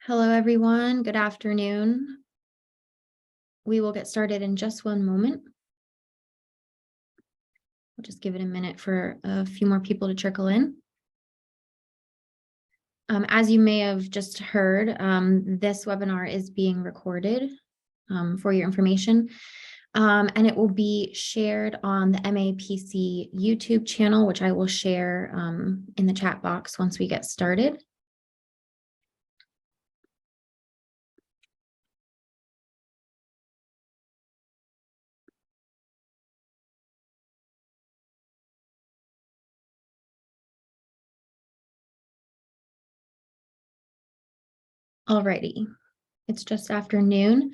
Hello, everyone. Good afternoon. We will get started in just one moment. I'll just give it a minute for a few more people to trickle in. As you may have just heard, this webinar is being recorded for your information, and it will be shared on the MAPC YouTube channel, which I will share in the chat box once we get started. Alrighty, it's just afternoon.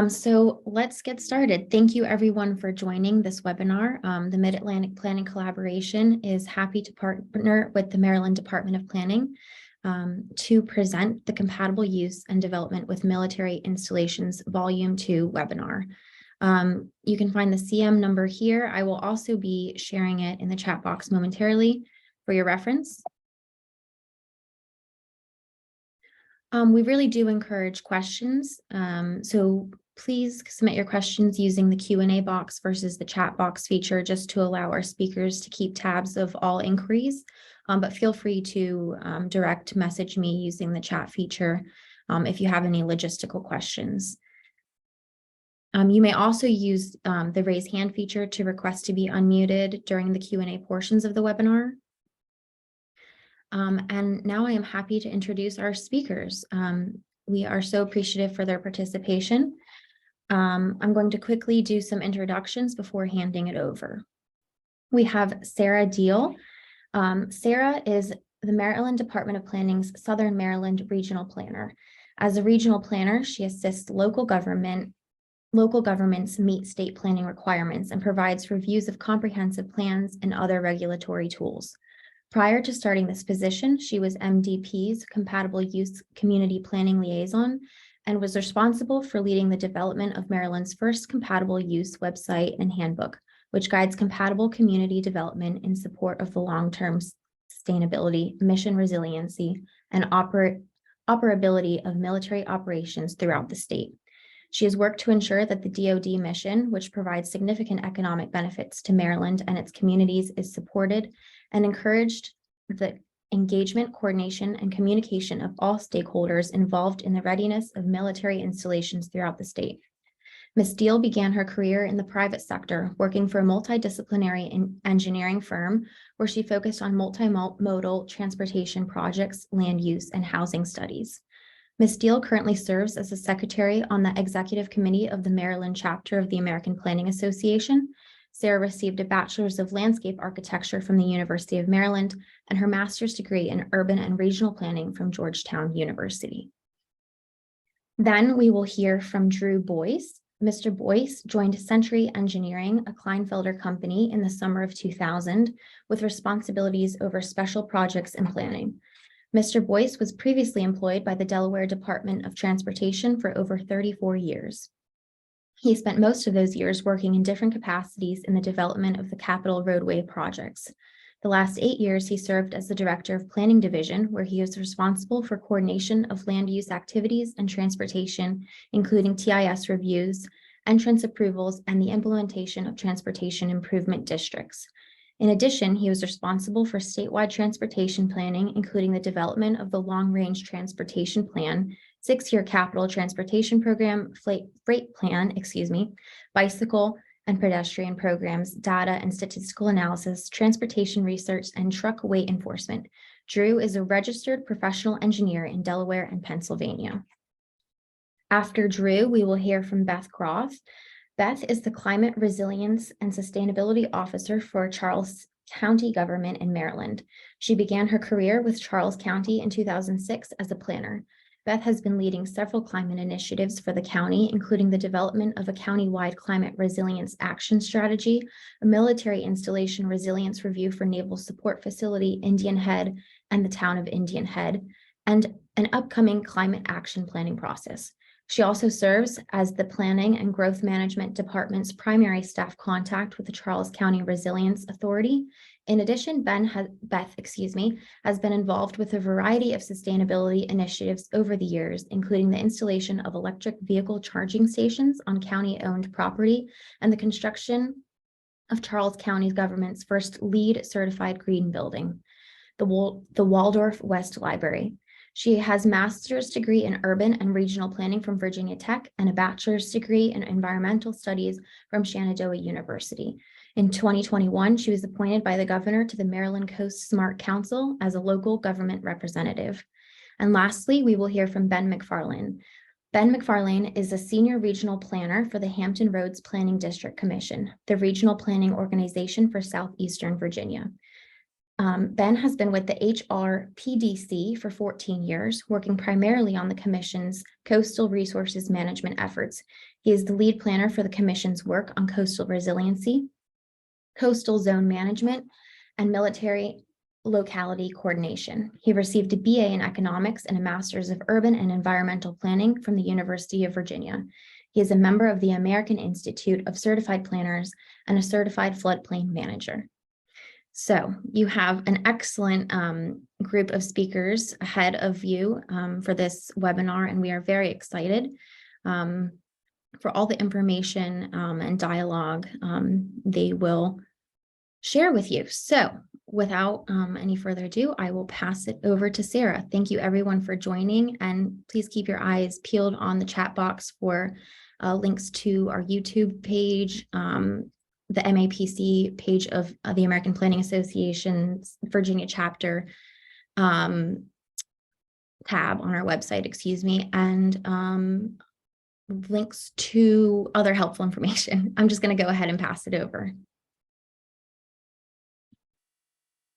So let's get started. Thank you everyone for joining this webinar. The Mid-Atlantic Planning Collaboration is happy to partner with the Maryland Department of Planning to present the Compatible Use and Development with Military Installations Volume 2 webinar. You can find the CM number here. I will also be sharing it in the chat box momentarily for your reference. We really do encourage questions, so please submit your questions using the Q&A box versus the chat box feature just to allow our speakers to keep tabs of all inquiries, but feel free to direct message me using the chat feature if you have any logistical questions. You may also use the raise hand feature to request to be unmuted during the Q&A portions of the webinar. And now I am happy to introduce our speakers. We are so appreciative for their participation. I'm going to quickly do some introductions before handing it over. We have Sarah Deal. Sarah is the Maryland Department of Planning's Southern Maryland Regional Planner. As a regional planner, she assists local governments meet state planning requirements and provides reviews of comprehensive plans and other regulatory tools. Prior to starting this position, she was MDP's Compatible Use Community Planning Liaison and was responsible for leading the development of Maryland's first compatible use website and handbook, which guides compatible community development in support of the long-term sustainability, mission resiliency, and operability of military operations throughout the state. She has worked to ensure that the DoD mission, which provides significant economic benefits to Maryland and its communities, is supported and encouraged the engagement, coordination, and communication of all stakeholders involved in the readiness of military installations throughout the state. Ms. Deal began her career in the private sector, working for a multidisciplinary engineering firm where she focused on multimodal transportation projects, land use, and housing studies. Ms. Deal currently serves as a secretary on the executive committee of the Maryland chapter of the American Planning Association. Sarah received a bachelor's of landscape architecture from the University of Maryland and her master's degree in urban and regional planning from Georgetown University. Then we will hear from Drew Boyce. Mr. Boyce joined Century Engineering, a Kleinfelder company, in the summer of 2000 with responsibilities over special projects and planning. Mr. Boyce was previously employed by the Delaware Department of Transportation for over 34 years. He spent most of those years working in different capacities in the development of the capital roadway projects. The last 8 years, he served as the Director of Planning Division, where he was responsible for coordination of land use activities and transportation, including TIS reviews, entrance approvals, and the implementation of transportation improvement districts. In addition, he was responsible for statewide transportation planning, including the development of the Long-Range Transportation Plan, 6-year capital transportation program, freight plan, bicycle and pedestrian programs, data and statistical analysis, transportation research, and truck weight enforcement. Drew is a registered professional engineer in Delaware and Pennsylvania. After Drew, we will hear from Beth Croft. Beth is the Climate Resilience and Sustainability Officer for Charles County government in Maryland. She began her career with Charles County in 2006 as a planner. Beth has been leading several climate initiatives for the county, including the development of a county-wide climate resilience action strategy, a military installation resilience review for Naval Support Facility Indian Head and the town of Indian Head, and an upcoming climate action planning process. She also serves as the Planning and Growth Management Department's primary staff contact with the Charles County Resilience Authority In addition, Beth, has been involved with a variety of sustainability initiatives over the years, including the installation of electric vehicle charging stations on county-owned property and the construction of Charles County government's first LEED certified green building, the Waldorf West Library. She has a master's degree in urban and regional planning from Virginia Tech and a bachelor's degree in environmental studies from Shenandoah University. In 2021, she was appointed by the governor to the Maryland Coast Smart Council as a local government representative. And lastly, we will hear from Ben McFarlane. Ben McFarlane is a senior regional planner for the Hampton Roads Planning District Commission, the regional planning organization for Southeastern Virginia. Ben has been with the HRPDC for 14 years, working primarily on the Commission's coastal resources management efforts. He is the lead planner for the Commission's work on coastal resiliency, coastal zone management, and military locality coordination. He received a BA in economics and a master's of urban and environmental planning from the University of Virginia. He is a member of the American Institute of Certified Planners and a certified floodplain manager. So you have an excellent group of speakers ahead of you for this webinar, and we are very excited for all the information and dialogue they will share with you. So without any further ado, I will pass it over to Sarah. Thank you everyone for joining, and please keep your eyes peeled on the chat box for links to our YouTube page, the MAPC page of the American Planning Association's Virginia chapter tab on our website, and links to other helpful information. I'm just going to go ahead and pass it over.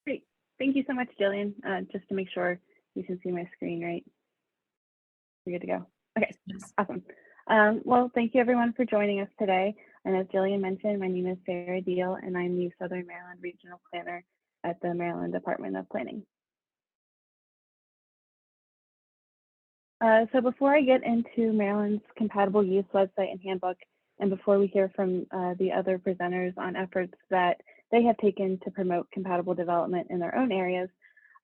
Great. Thank you so much, Jillian. Just to make sure you can see my screen, right? We're good to go. Okay, yes. Awesome. Well, thank you everyone for joining us today. And as Jillian mentioned, my name is Sarah Deal, and I'm the Southern Maryland Regional Planner at the Maryland Department of Planning. So before I get into Maryland's compatible use website and handbook, and before we hear from the other presenters on efforts that they have taken to promote compatible development in their own areas,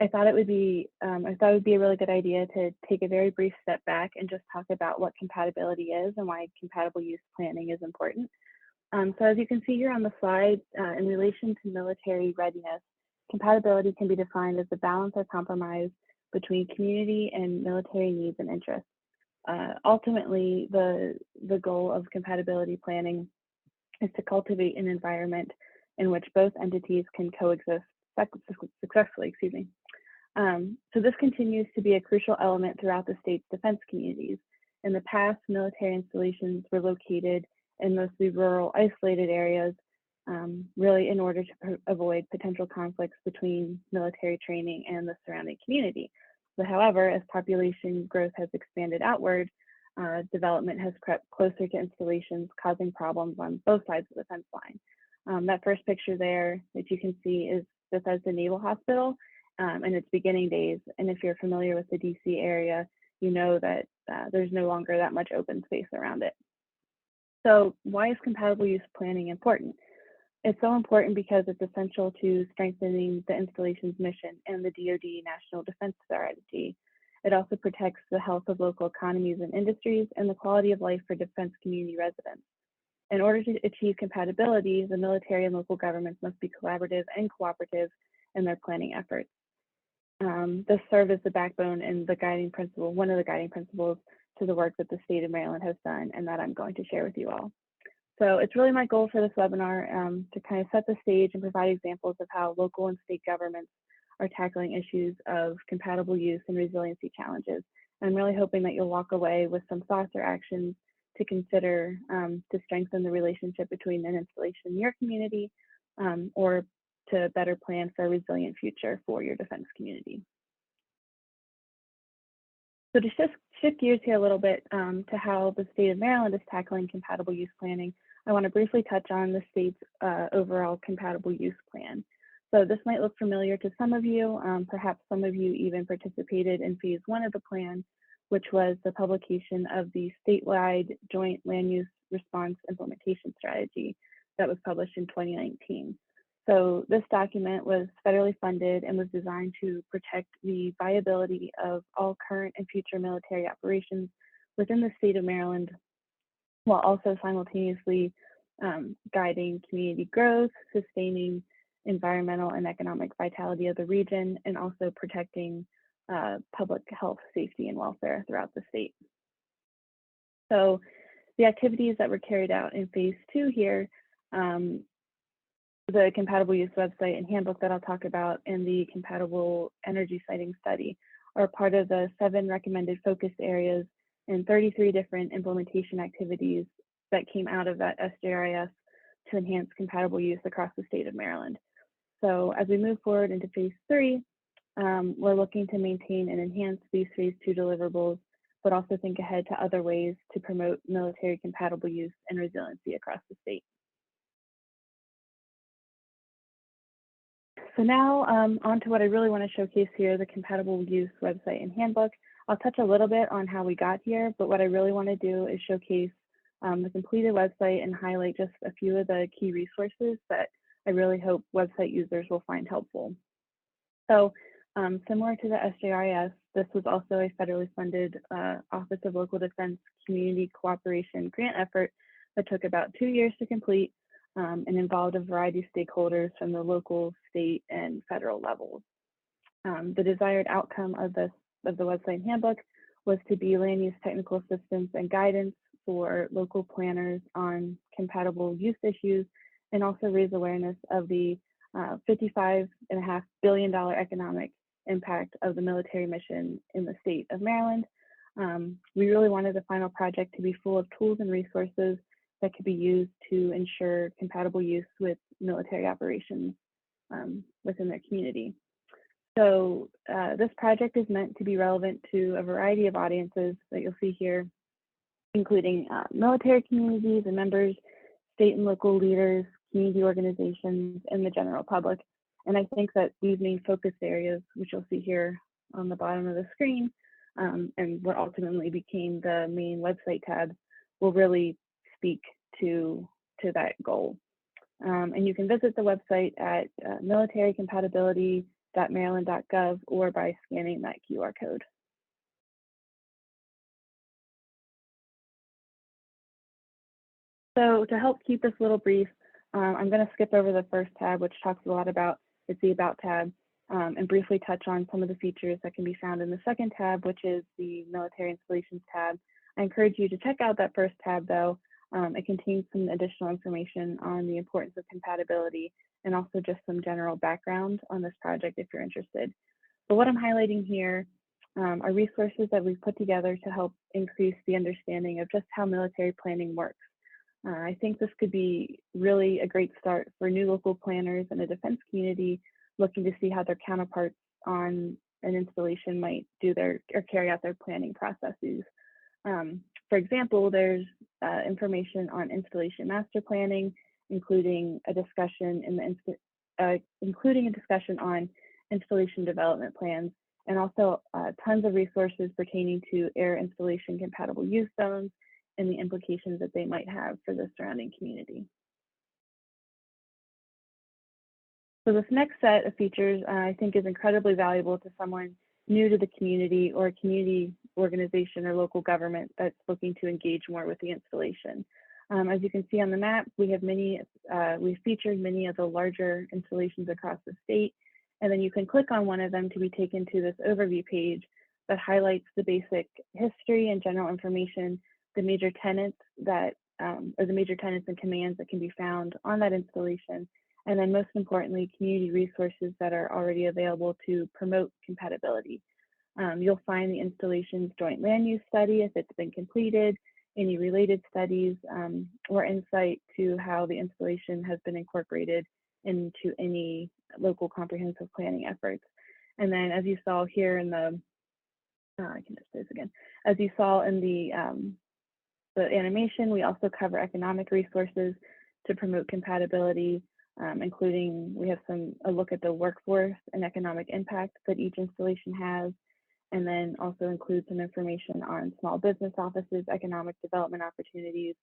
I thought it would be a really good idea to take a very brief step back and just talk about what compatibility is and why compatible use planning is important. So as you can see here on the slide, in relation to military readiness, compatibility can be defined as the balance or compromise between community and military needs and interests. Ultimately, the goal of compatibility planning is to cultivate an environment in which both entities can coexist successfully. So this continues to be a crucial element throughout the state's defense communities. In the past, military installations were located in mostly rural, isolated areas, really in order to avoid potential conflicts between military training and the surrounding community. But however, as population growth has expanded outward, development has crept closer to installations, causing problems on both sides of the fence line. That first picture there that you can see is Bethesda Naval Hospital in its beginning days. And if you're familiar with the DC area, you know that there's no longer that much open space around it. So why is compatible use planning important? It's so important because it's essential to strengthening the installation's mission and the DoD National Defense Strategy. It also protects the health of local economies and industries and the quality of life for defense community residents. In order to achieve compatibility, the military and local governments must be collaborative and cooperative in their planning efforts. This serves as the backbone and the guiding principle, one of the guiding principles to the work that the state of Maryland has done and that I'm going to share with you all. So it's really my goal for this webinar to kind of set the stage and provide examples of how local and state governments are tackling issues of compatible use and resiliency challenges. I'm really hoping that you'll walk away with some thoughts or actions to consider to strengthen the relationship between an installation in your community or to better plan for a resilient future for your defense community. So to shift gears here a little bit to how the state of Maryland is tackling compatible use planning, I want to briefly touch on the state's overall compatible use plan. So this might look familiar to some of you. Perhaps some of you even participated in phase 1 of the plan, which was the publication of the statewide joint land use response implementation strategy that was published in 2019. So this document was federally funded and was designed to protect the viability of all current and future military operations within the state of Maryland, while also simultaneously guiding community growth, sustaining environmental and economic vitality of the region, and also protecting public health, safety, and welfare throughout the state. So the activities that were carried out in phase 2 here, the compatible use website and handbook that I'll talk about, and the compatible energy siting study are part of the 7 recommended focus areas and 33 different implementation activities that came out of that SJRIS to enhance compatible use across the state of Maryland. So as we move forward into phase 3, we're looking to maintain and enhance these phase 2 deliverables, but also think ahead to other ways to promote military compatible use and resiliency across the state. So now on to what I really want to showcase here, the compatible use website and handbook. I'll touch a little bit on how we got here, but what I really want to do is showcase the completed website and highlight just a few of the key resources that I really hope website users will find helpful. So similar to the SJRIS, this was also a federally funded Office of Local Defense Community Cooperation grant effort that took about 2 years to complete and involved a variety of stakeholders from the local, state, and federal levels. The desired outcome of the website and handbook was to be land use technical assistance and guidance for local planners on compatible use issues, and also raise awareness of the $55.5 billion economic impact of the military mission in the state of Maryland. We really wanted the final project to be full of tools and resources that could be used to ensure compatible use with military operations within their community. So this project is meant to be relevant to a variety of audiences that you'll see here, including military communities and members, state and local leaders, community organizations, and the general public. And I think that these main focus areas, which you'll see here on the bottom of the screen, and what ultimately became the main website tab, will really speak to that goal. And you can visit the website at militarycompatibility.maryland.gov or by scanning that QR code. So to help keep this a little brief, I'm going to skip over the first tab, which talks a lot about the About tab, and briefly touch on some of the features that can be found in the second tab, which is the Military Installations tab. I encourage you to check out that first tab, though. It contains some additional information on the importance of compatibility and also just some general background on this project if you're interested. But what I'm highlighting here are resources that we've put together to help increase the understanding of just how military planning works. I think this could be really a great start for new local planners in the defense community looking to see how their counterparts on an installation might do or carry out their planning processes. For example, there's information on installation master planning, including a discussion on installation development plans, and also tons of resources pertaining to air installation compatible use zones and the implications that they might have for the surrounding community. So this next set of features I think is incredibly valuable to someone new to the community or a community organization or local government that's looking to engage more with the installation. As you can see on the map, we've featured many of the larger installations across the state, and then you can click on one of them to be taken to this overview page that highlights the basic history and general information, the major tenants that, or the major tenants and commands that can be found on that installation, and then most importantly, community resources that are already available to promote compatibility. You'll find the installation's joint land use study if it's been completed, any related studies, or insight to how the installation has been incorporated into any local comprehensive planning efforts. And then as you saw here in the, I can just do this again, as you saw in the animation, we also cover economic resources to promote compatibility, including we have a look at the workforce and economic impact that each installation has, and then also include some information on small business offices, economic development opportunities,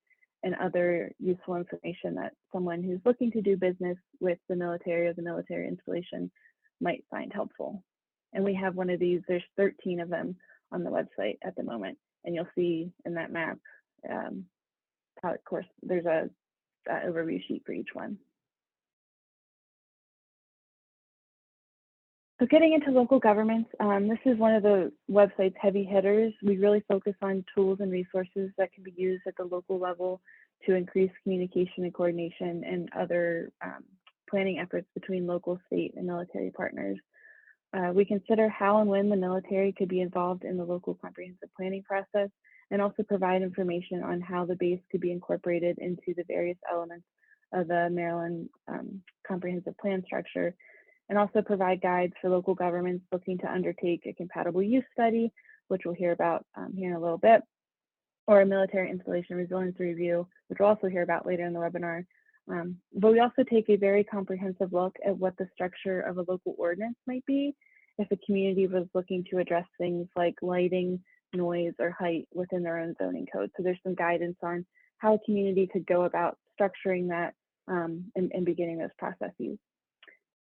and other useful information that someone who's looking to do business with the military or the military installation might find helpful. And we have one of these, there's 13 of them on the website at the moment. And you'll see in that map how, of course, there's a overview sheet for each one. So getting into local governments, this is one of the website's heavy hitters. We really focus on tools and resources that can be used at the local level to increase communication and coordination and other planning efforts between local, state, and military partners. We consider how and when the military could be involved in the local comprehensive planning process, and also provide information on how the base could be incorporated into the various elements of the Maryland comprehensive plan structure, and also provide guides for local governments looking to undertake a compatible use study, which we'll hear about here in a little bit, or a military installation resilience review, which we'll also hear about later in the webinar. But we also take a very comprehensive look at what the structure of a local ordinance might be if a community was looking to address things like lighting, noise, or height within their own zoning code. So there's some guidance on how a community could go about structuring that and beginning those processes.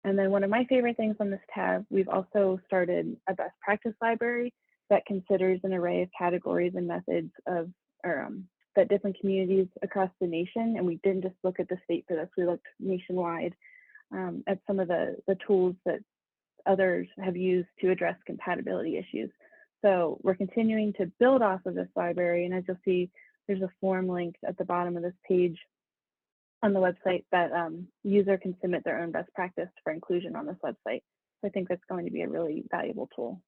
And then one of my favorite things on this tab, we've also started a best practice library that considers an array of categories and methods of, that different communities across the nation, and we didn't just look at the state for this, we looked nationwide at some of the tools that others have used to address compatibility issues. So we're continuing to build off of this library, and as you'll see, there's a form link at the bottom of this page on the website that user can submit their own best practice for inclusion on this website. So I think that's going to be a really valuable tool.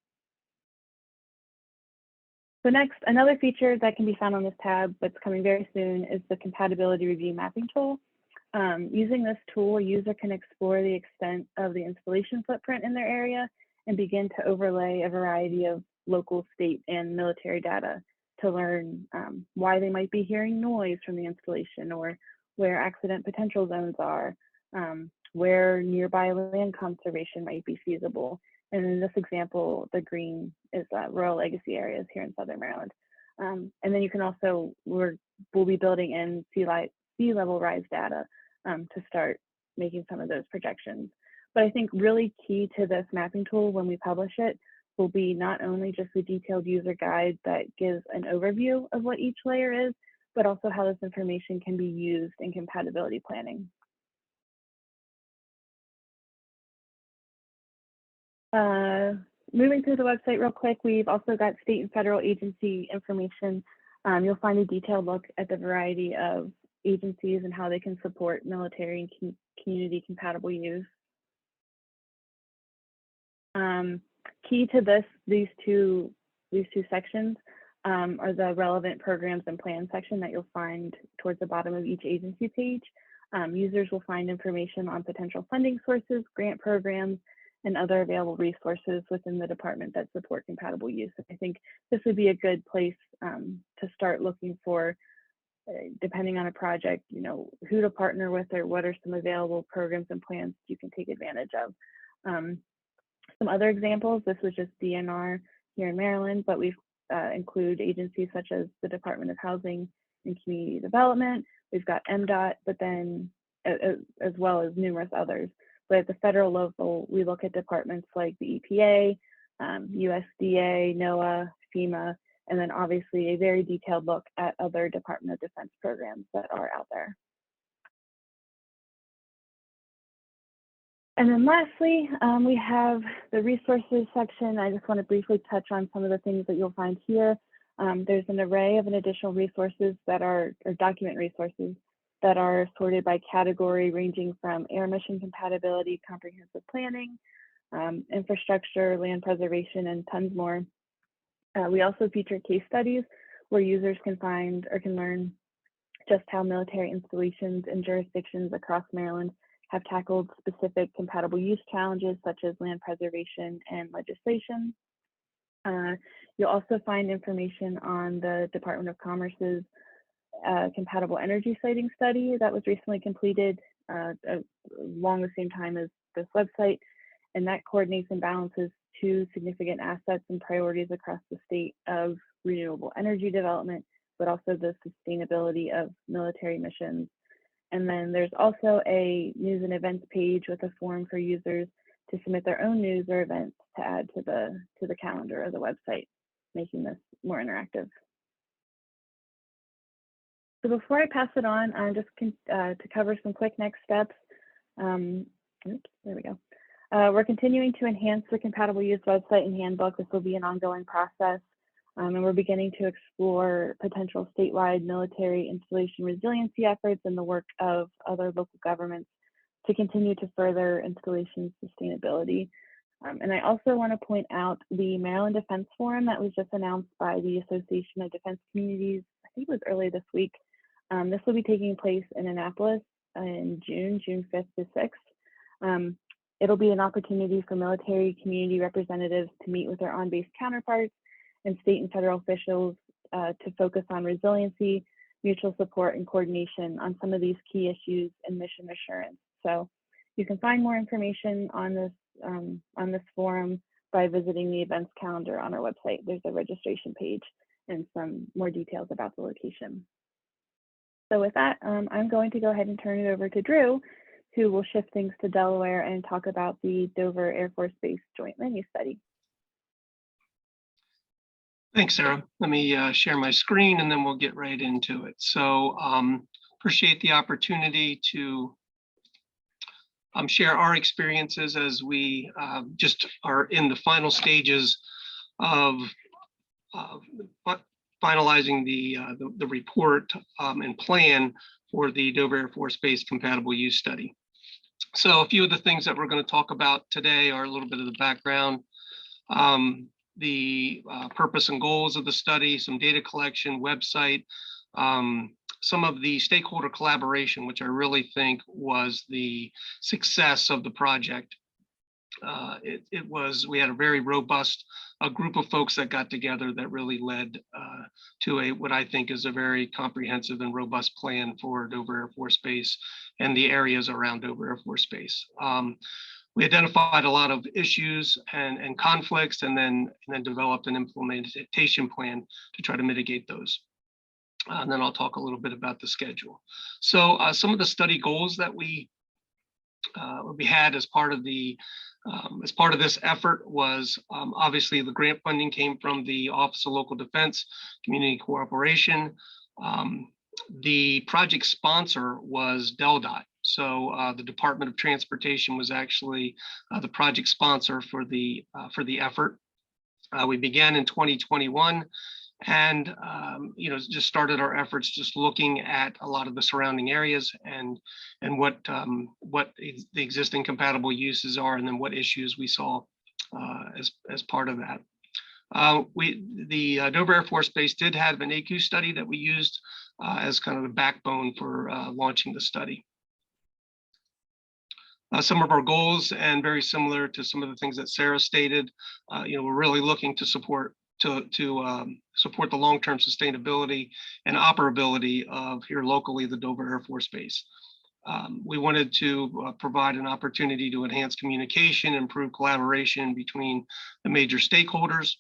So next, another feature that can be found on this tab that's coming very soon is the compatibility review mapping tool. Using this tool, a user can explore the extent of the installation footprint in their area and begin to overlay a variety of local, state, and military data to learn why they might be hearing noise from the installation, or where accident potential zones are, where nearby land conservation might be feasible. And in this example, the green is rural legacy areas here in Southern Maryland. And then you can also, we'll be building in sea level rise data to start making some of those projections. But I think really key to this mapping tool when we publish it will be not only just the detailed user guide that gives an overview of what each layer is, but also how this information can be used in compatibility planning. Moving through the website real quick, we've also got state and federal agency information. You'll find a detailed look at the variety of agencies and how they can support military and community compatible use. Key to these two sections are the relevant programs and plans section that you'll find towards the bottom of each agency page. Users will find information on potential funding sources, grant programs, and other available resources within the department that support compatible use. I think this would be a good place to start looking for, depending on a project, who to partner with or what are some available programs and plans you can take advantage of. Some other examples, this was just DNR here in Maryland, but we've include agencies such as the Department of Housing and Community Development. We've got MDOT, but then as well as numerous others. But at the federal level, we look at departments like the EPA, USDA, NOAA, FEMA, and then obviously a very detailed look at other Department of Defense programs that are out there. And then lastly, we have the resources section. I just want to briefly touch on some of the things that you'll find here. There's an array of additional resources that are, or document resources that are sorted by category, ranging from air mission compatibility, comprehensive planning, infrastructure, land preservation, and tons more. We also feature case studies where users can find or can learn just how military installations and jurisdictions across Maryland have tackled specific compatible use challenges such as land preservation and legislation. You'll also find information on the Department of Commerce's compatible energy siting study that was recently completed along the same time as this website, and that coordinates and balances two significant assets and priorities across the state of renewable energy development, but also the sustainability of military missions. And then there's also a news and events page with a form for users to submit their own news or events to add to the calendar or the website, making this more interactive. So before I pass it on, just to cover some quick next steps. Oops, there we go. We're continuing to enhance the compatible use website and handbook. This will be an ongoing process. And we're beginning to explore potential statewide military installation resiliency efforts and the work of other local governments to continue to further installation sustainability. And I also want to point out the Maryland Defense Forum that was just announced by the Association of Defense Communities. I think it was early this week. This will be taking place in Annapolis in June 5th to 6th. It'll be an opportunity for military community representatives to meet with their on-base counterparts and state and federal officials to focus on resiliency, mutual support, and coordination on some of these key issues and mission assurance. So you can find more information on this forum by visiting the events calendar on our website. There's a registration page and some more details about the location. So with that, I'm going to go ahead and turn it over to Drew, who will shift things to Delaware and talk about the Dover Air Force Base Joint Menu Study. Thanks, Sarah. Let me share my screen and then we'll get right into it. So appreciate the opportunity to share our experiences as we just are in the final stages of finalizing the report and plan for the Dover Air Force Base Compatible Use Study. So a few of the things that we're going to talk about today are a little bit of the background, the purpose and goals of the study, some data collection, website, some of the stakeholder collaboration, which I really think was the success of the project. We had a very robust group of folks that got together that really led to what I think is a very comprehensive and robust plan for Dover Air Force Base and the areas around Dover Air Force Base. We identified a lot of issues and conflicts, and then developed an implementation plan to try to mitigate those. And then I'll talk a little bit about the schedule. So some of the study goals that we had as part of this effort was obviously the grant funding came from the Office of Local Defense, Community Cooperation. The project sponsor was DELDOT. So the Department of Transportation was actually the project sponsor for the effort. We began in 2021 and just started our efforts just looking at a lot of the surrounding areas and what the existing compatible uses are, and then what issues we saw as part of that. The Dover Air Force Base did have an AQ study that we used as kind of the backbone for launching the study. Some of our goals, and very similar to some of the things that Sarah stated, we're really looking to support the long-term sustainability and operability of here locally the Dover Air Force Base. We wanted to provide an opportunity to enhance communication, improve collaboration between the major stakeholders,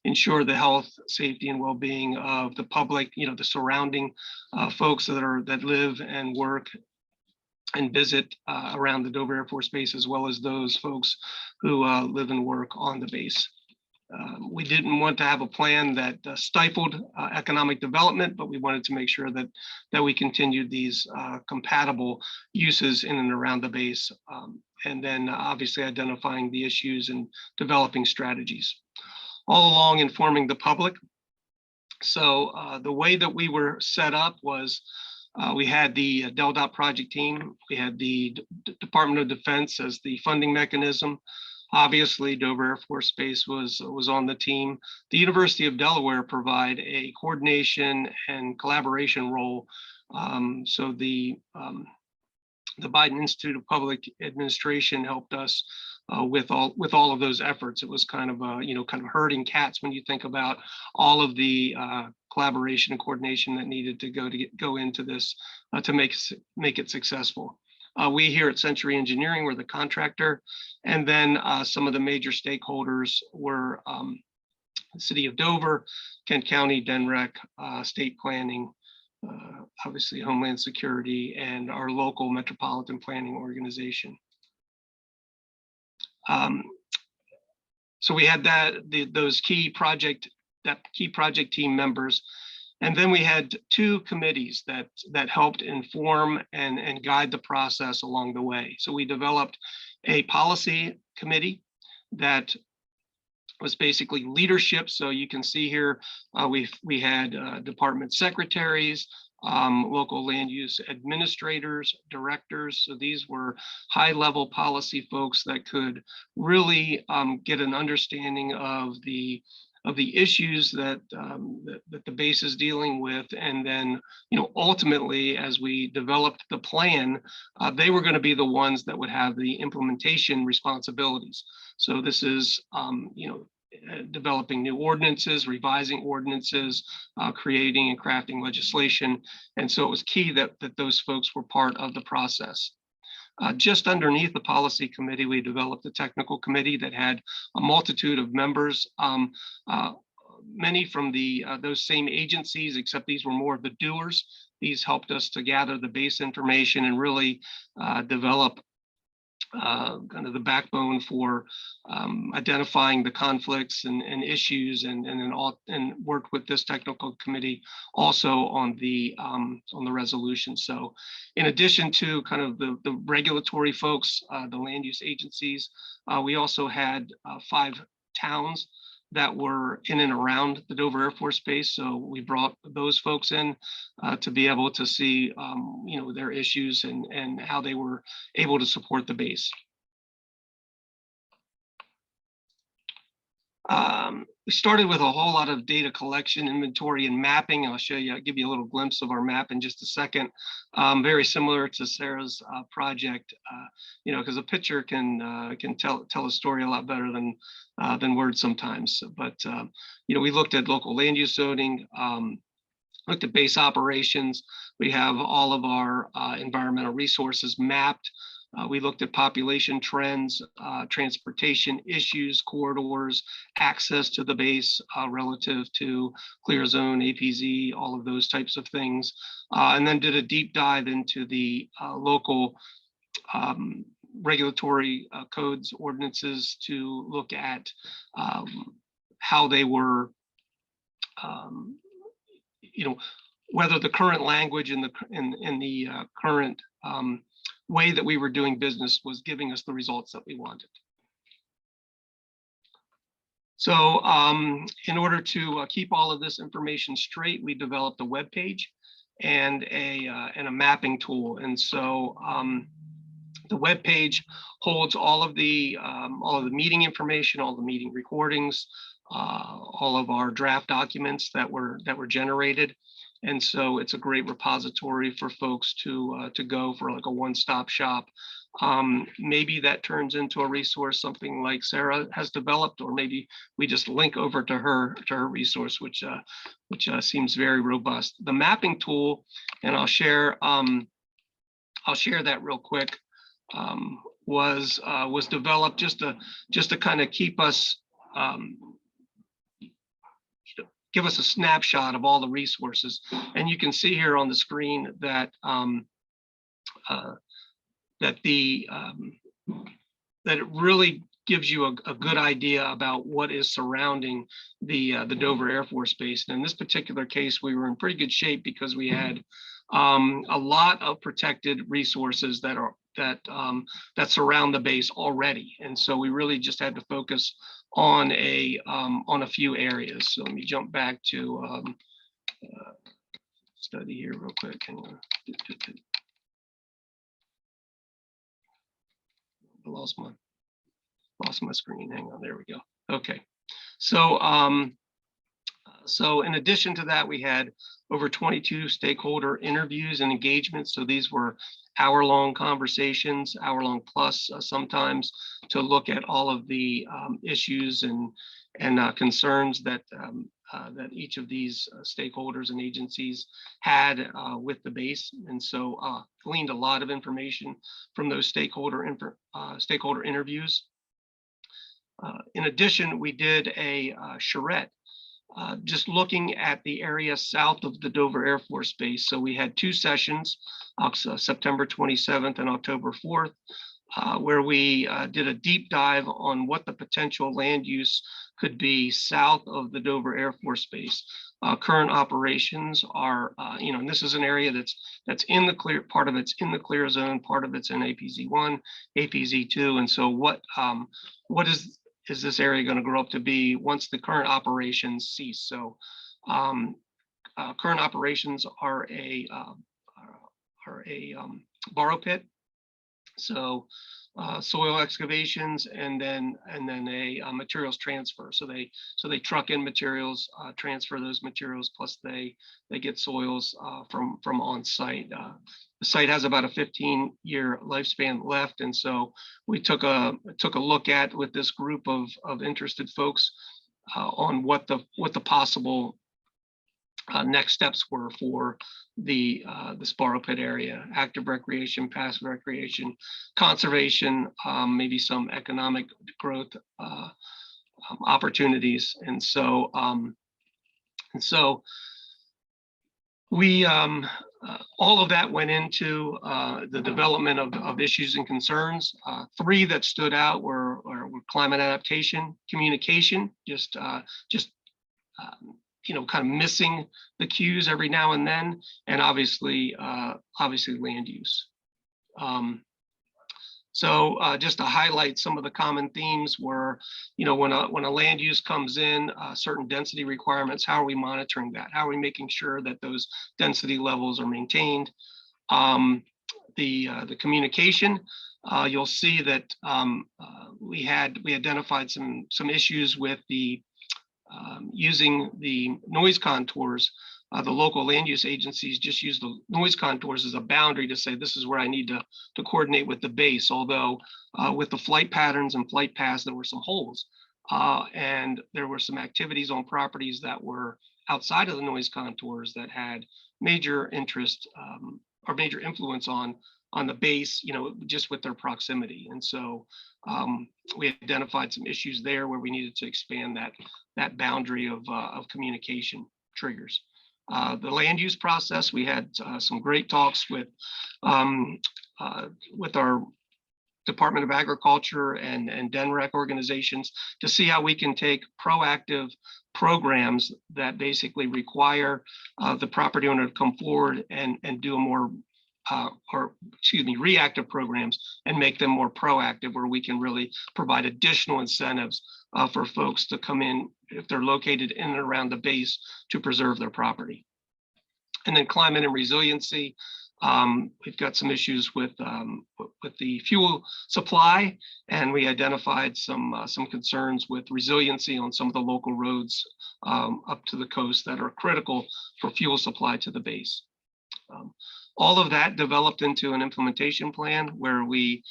ensure the health, safety, and well-being of the public, the surrounding folks that live and work and visit around the Dover Air Force Base, as well as those folks who live and work on the base. We didn't want to have a plan that stifled economic development, but we wanted to make sure that we continued these compatible uses in and around the base, and then obviously identifying the issues and developing strategies. All along informing the public. So the way that we were set up was we had the DELDOT project team, we had the Department of Defense as the funding mechanism. Obviously, Dover Air Force Base was on the team. The University of Delaware provide a coordination and collaboration role. So the Biden Institute of Public Administration helped us with all of those efforts. It was kind of herding cats when you think about all of the collaboration and coordination that needed to go into this to make it successful. We here at Century Engineering were the contractor, and then some of the major stakeholders were City of Dover, Kent County, DENREC, state planning, obviously Homeland Security, and our local metropolitan planning organization. So we had those key project team members. And then we had two committees that helped inform and guide the process along the way. So we developed a policy committee that was basically leadership. So you can see here, we had department secretaries, local land use administrators, directors. So these were high-level policy folks that could really get an understanding of the issues that the base is dealing with, and then ultimately, as we developed the plan, they were going to be the ones that would have the implementation responsibilities. So this is developing new ordinances, revising ordinances, creating and crafting legislation, and so it was key that those folks were part of the process. Just underneath the policy committee, we developed a technical committee that had a multitude of members, many from those same agencies, except these were more of the doers. These helped us to gather the base information and really develop kind of the backbone for identifying the conflicts and issues, and worked with this technical committee also on the resolution. So in addition to kind of the regulatory folks, the land use agencies, we also had 5 towns that were in and around the Dover Air Force Base. So we brought those folks in to be able to see their issues and how they were able to support the base. We started with a whole lot of data collection, inventory, and mapping. I'll give you a little glimpse of our map in just a second. Very similar to Sarah's project, because a picture can tell a story a lot better than words sometimes. But we looked at local land use zoning, looked at base operations. We have all of our environmental resources mapped. We looked at population trends, transportation issues, corridors, access to the base relative to clear zone, APZ, all of those types of things, and then did a deep dive into the local regulatory codes, ordinances, to look at how they were, whether the current language in the current way that we were doing business was giving us the results that we wanted. So in order to keep all of this information straight, we developed a web page and a mapping tool. And so the web page holds all of the meeting information, all the meeting recordings, all of our draft documents that were generated. And so it's a great repository for folks to go for, like a one-stop shop. Maybe that turns into a resource, something like Sarah has developed, or maybe we just link over to her resource, which seems very robust. The mapping tool, and I'll share that real quick, was developed just to kind of keep us, give us a snapshot of all the resources. And you can see here on the screen that that it really gives you a good idea about what is surrounding the Dover Air Force Base. And in this particular case, we were in pretty good shape because we had a lot of protected resources that surround the base already. And so we really just had to focus on a few areas. So let me jump back to study here real quick. I lost my screen. Hang on, there we go. Okay, so so in addition to that, we had over 22 stakeholder interviews and engagements. So these were hour-long conversations, hour-long plus sometimes, to look at all of the issues and concerns that each of these stakeholders and agencies had with the base. And so gleaned a lot of information from those stakeholder interviews. In addition, we did a charrette just looking at the area south of the Dover Air Force Base. So we had two sessions, September 27th and October 4th, where we did a deep dive on what the potential land use could be south of the Dover Air Force Base. Current operations are, and this is an area that's in the clear, part of it's in the clear zone, part of it's in APZ1, APZ2, and so what is this area going to grow up to be once the current operations cease? So current operations are a borrow pit, so soil excavations, and then a materials transfer. So they truck in materials, transfer those materials, plus they get soils from on site. The site has about a 15-year lifespan left, and so we took a look at with this group of interested folks on what the possible next steps were for the Sparrow Pit area: active recreation, passive recreation, conservation, maybe some economic growth opportunities. And so we all of that went into the development of issues and concerns. Three that stood out were climate adaptation, communication, just kind of missing the cues every now and then, and obviously land use. So just to highlight some of the common themes were, when a land use comes in, certain density requirements, how are we monitoring that? How are we making sure that those density levels are maintained? The communication, you'll see that we identified some issues with the using the noise contours. The local land use agencies just use the noise contours as a boundary to say, this is where I need to coordinate with the base. Although with the flight patterns and flight paths, there were some holes, and there were some activities on properties that were outside of the noise contours that had major interest or major influence on the base, just with their proximity. And so we identified some issues there where we needed to expand that boundary of communication triggers. The land use process, we had some great talks with our Department of Agriculture and DNREC organizations to see how we can take proactive programs that basically require the property owner to come forward and do a more reactive programs and make them more proactive, where we can really provide additional incentives for folks to come in if they're located in and around the base to preserve their property. And then climate and resiliency. We've got some issues with the fuel supply, and we identified some concerns with resiliency on some of the local roads up to the coast that are critical for fuel supply to the base. All of that developed into an implementation plan where we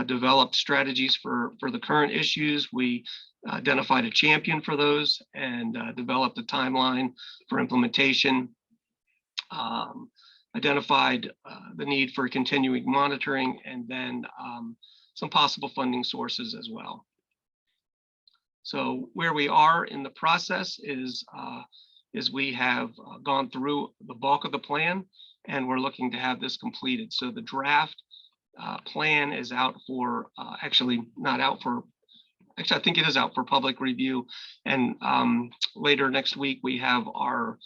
developed strategies for the current issues. We identified a champion for those and developed a timeline for implementation. Identified the need for continuing monitoring, and then some possible funding sources as well. So where we are in the process is we have gone through the bulk of the plan, and we're looking to have this completed. So the draft plan is out for, actually I think it is out for public review. And later next week, we have our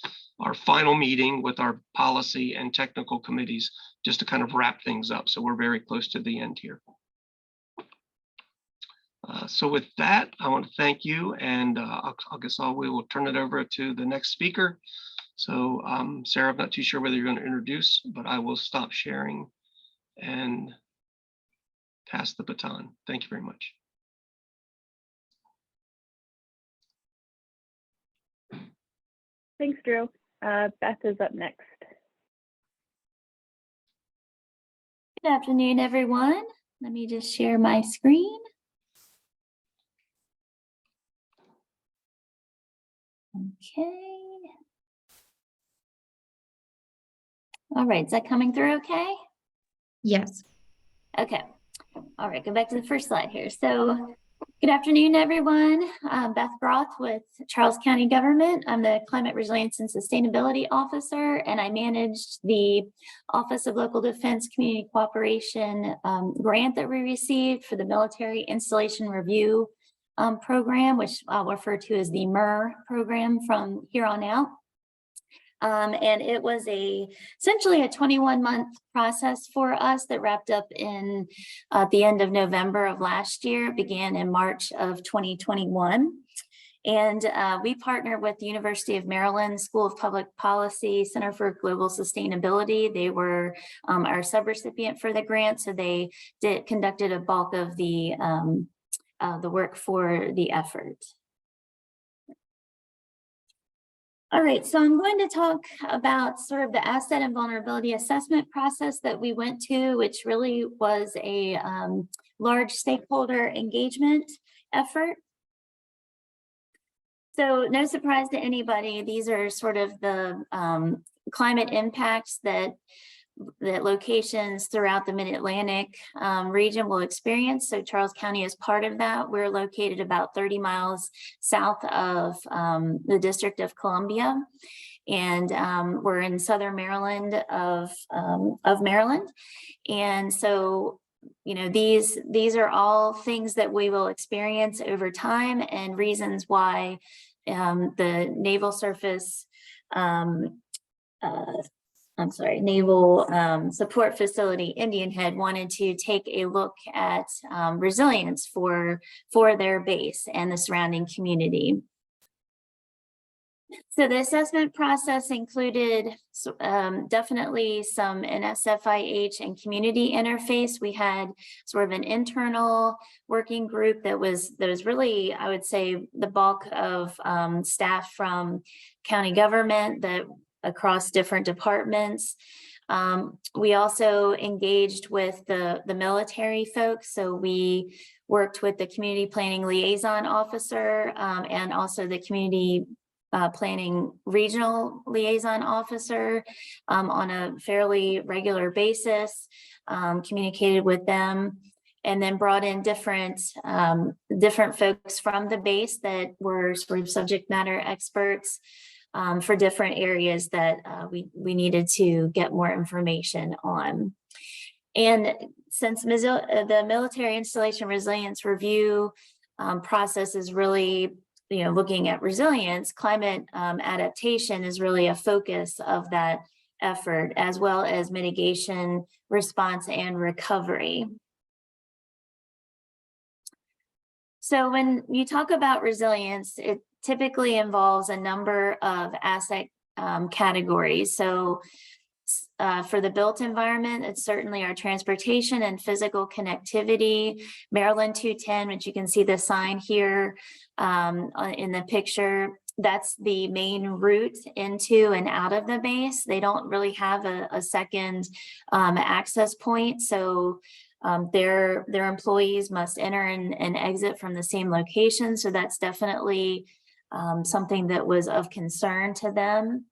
final meeting with our policy and technical committees just to kind of wrap things up. So we're very close to the end here. So with that, I want to thank you, and we will turn it over to the next speaker. So Sarah, I'm not too sure whether you're going to introduce, but I will stop sharing and pass the baton. Thank you very much. Thanks, Drew. Beth is up next. Good afternoon, everyone. Let me just share my screen. Okay. All right, is that coming through okay? Yes. Okay. All right, go back to the first slide here. So Good afternoon, everyone. I'm Beth Groth with Charles County Government. I'm the Climate Resilience and Sustainability Officer, and I managed the Office of Local Defense Community Cooperation grant that we received for the Military Installation Review program, which I'll refer to as the MER program from here on out. And it was essentially a 21-month process for us that wrapped up in the end of November of last year. It began in March of 2021. And we partnered with the University of Maryland School of Public Policy Center for Global Sustainability. They were our subrecipient for the grant, so they conducted a bulk of the work for the effort. All right, so I'm going to talk about sort of the asset and vulnerability assessment process that we went to, which really was a large stakeholder engagement effort. So no surprise to anybody, these are sort of the climate impacts that locations throughout the Mid-Atlantic region will experience. So Charles County is part of that. We're located about 30 miles south of the District of Columbia. And we're in Southern Maryland of Maryland. And so, you know, these are all things that we will experience over time and reasons why the Naval Surface Naval Support Facility Indian Head wanted to take a look at resilience for their base and the surrounding community. So the assessment process included definitely some NSFIH and community interface. We had sort of an internal working group that was really, I would say, the bulk of staff from county government that across different departments. We also engaged with the military folks. So we worked with the community planning liaison officer and also the community planning regional liaison officer on a fairly regular basis, communicated with them, and then brought in different folks from the base that were sort of subject matter experts for different areas that we needed to get more information on. And since the Military Installation Resilience Review process is really, you know, looking at resilience, climate adaptation is really a focus of that effort, as well as mitigation, response, and recovery. So when you talk about resilience, it typically involves a number of asset categories. So for the built environment, it's certainly our transportation and physical connectivity. Maryland 210, which you can see the sign here in the picture, that's the main route into and out of the base. They don't really have a second access point. So their employees must enter and exit from the same location. So that's definitely something that was of concern to them.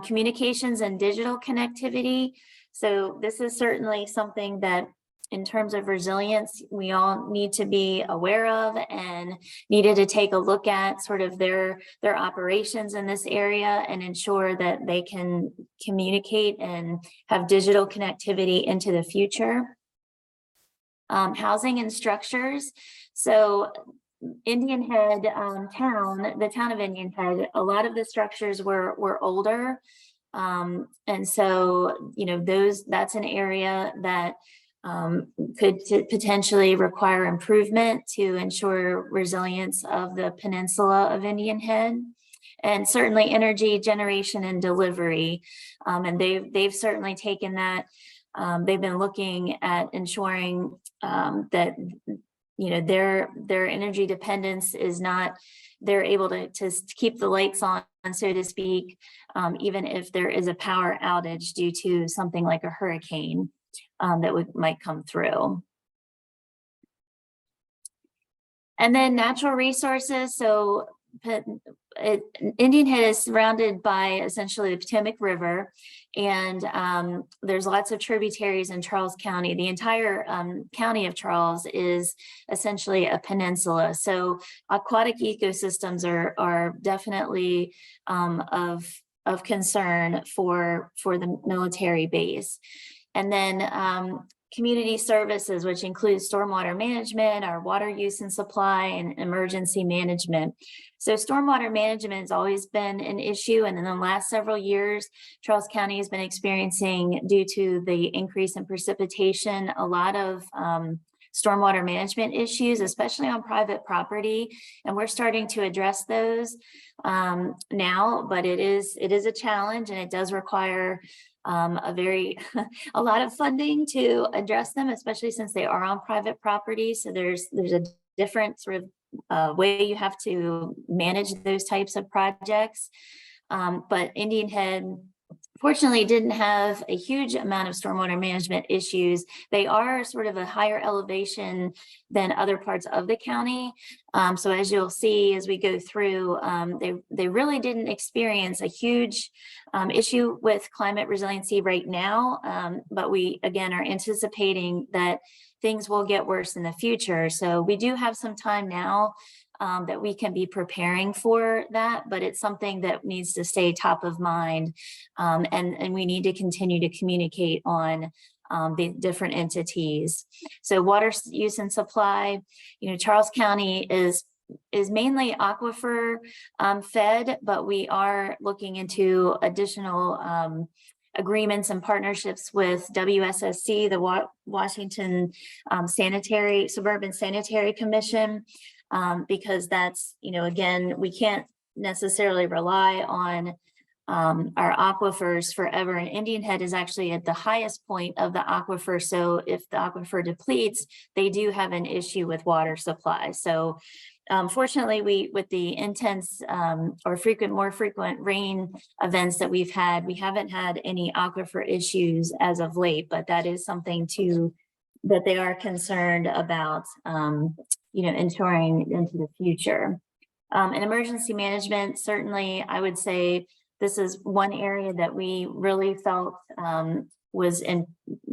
Communications and digital connectivity. So this is certainly something that in terms of resilience, we all need to be aware of and needed to take a look at sort of their operations in this area and ensure that they can communicate and have digital connectivity into the future. Housing and structures. So Indian Head the town of Indian Head, a lot of the structures were older. And so, you know, that's an area that could potentially require improvement to ensure resilience of the peninsula of Indian Head. And certainly energy generation and delivery. And they've certainly taken that. They've been looking at ensuring that, you know, their energy dependence is not, they're able to keep the lights on, so to speak, even if there is a power outage due to something like a hurricane that might come through. And then natural resources. So Indian Head is surrounded by essentially the Potomac River, and there's lots of tributaries in Charles County. The entire county of Charles is essentially a peninsula. So aquatic ecosystems are definitely of concern for the military base. And then community services, which includes stormwater management, our water use and supply, and emergency management. So stormwater management has always been an issue. And in the last several years, Charles County has been experiencing, due to the increase in precipitation, a lot of stormwater management issues, especially on private property. And we're starting to address those now, but it is a challenge, and it does require a lot of funding to address them, especially since they are on private property. So there's a different sort of way you have to manage those types of projects. But Indian Head, fortunately, didn't have a huge amount of stormwater management issues. They are sort of a higher elevation than other parts of the county. So as you'll see, as we go through, they really didn't experience a huge issue with climate resiliency right now. But we, again, are anticipating that things will get worse in the future. So we do have some time now that we can be preparing for that, but it's something that needs to stay top of mind. And we need to continue to communicate on the different entities. So water use and supply, Charles County is mainly aquifer fed, but we are looking into additional agreements and partnerships with WSSC, the Washington Suburban Sanitary Commission, because that's, again, we can't necessarily rely on our aquifers forever. And Indian Head is actually at the highest point of the aquifer. So if the aquifer depletes, they do have an issue with water supply. So fortunately, with the intense or more frequent rain events that we've had, we haven't had any aquifer issues as of late, but that is something that they are concerned about, ensuring into the future. And emergency management, certainly, I would say this is one area that we really felt was in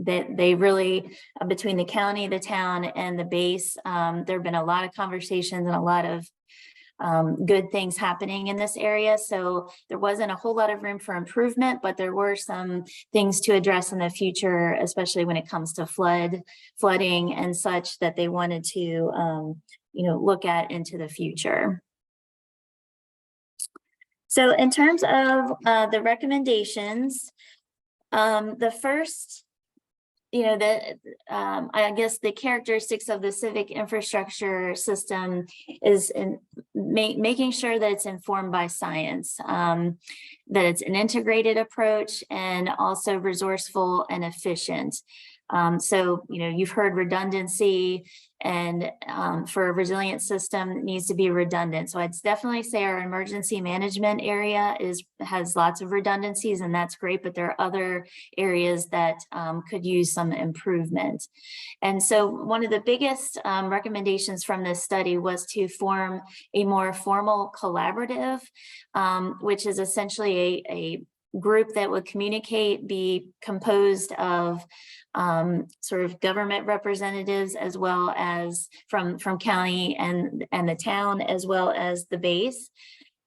that they really, between the county, the town, and the base, there have been a lot of conversations and a lot of good things happening in this area. So there wasn't a whole lot of room for improvement, but there were some things to address in the future, especially when it comes to flooding and such, that they wanted to look at into the future. So in terms of the recommendations, the first, I guess the characteristics of the civic infrastructure system is in making sure that it's informed by science, that it's an integrated approach, and also resourceful and efficient. So, you've heard redundancy, and for a resilient system, it needs to be redundant. So I'd definitely say our emergency management area has lots of redundancies, and that's great, but there are other areas that could use some improvement. And so one of the biggest recommendations from this study was to form a more formal collaborative, which is essentially a group that would be composed of sort of government representatives, as well as from county and the town, as well as the base,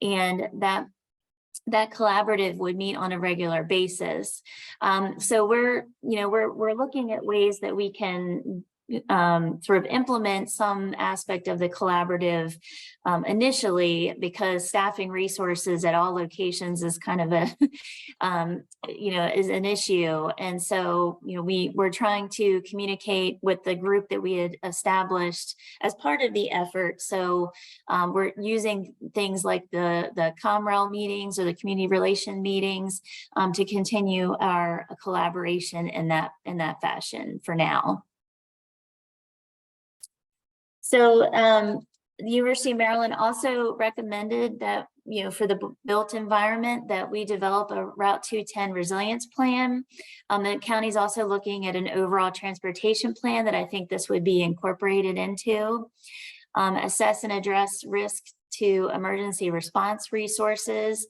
and that collaborative would meet on a regular basis. So we're looking at ways that we can sort of implement some aspect of the collaborative initially, because staffing resources at all locations is kind of a is an issue. And so we're trying to communicate with the group that we had established as part of the effort. So we're using things like the ComRel meetings or the community relation meetings to continue our collaboration in that fashion for now. So the University of Maryland also recommended that, for the built environment, that we develop a Route 210 resilience plan. The county's also looking at an overall transportation plan that I think this would be incorporated into. Assess and address risk to emergency response resources.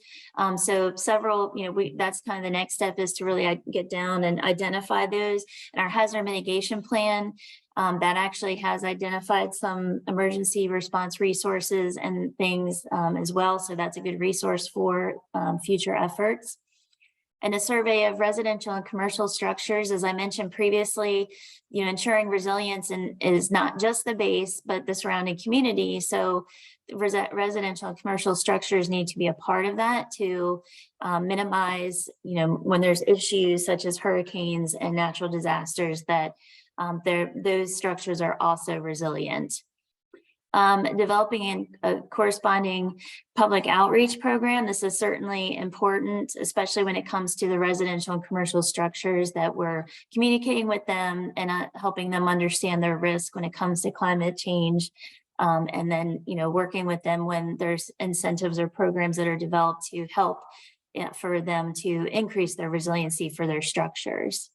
So several, that's kind of the next step, is to really get down and identify those. And our hazard mitigation plan, that actually has identified some emergency response resources and things as well. So that's a good resource for future efforts. And a survey of residential and commercial structures, as I mentioned previously, ensuring resilience is not just the base, but the surrounding community. So residential and commercial structures need to be a part of that to minimize, when there's issues such as hurricanes and natural disasters, that those structures are also resilient. Developing a corresponding public outreach program. This is certainly important, especially when it comes to the residential and commercial structures, that we're communicating with them and helping them understand their risk when it comes to climate change. And then, working with them when there's incentives or programs that are developed to help for them to increase their resiliency for their structures.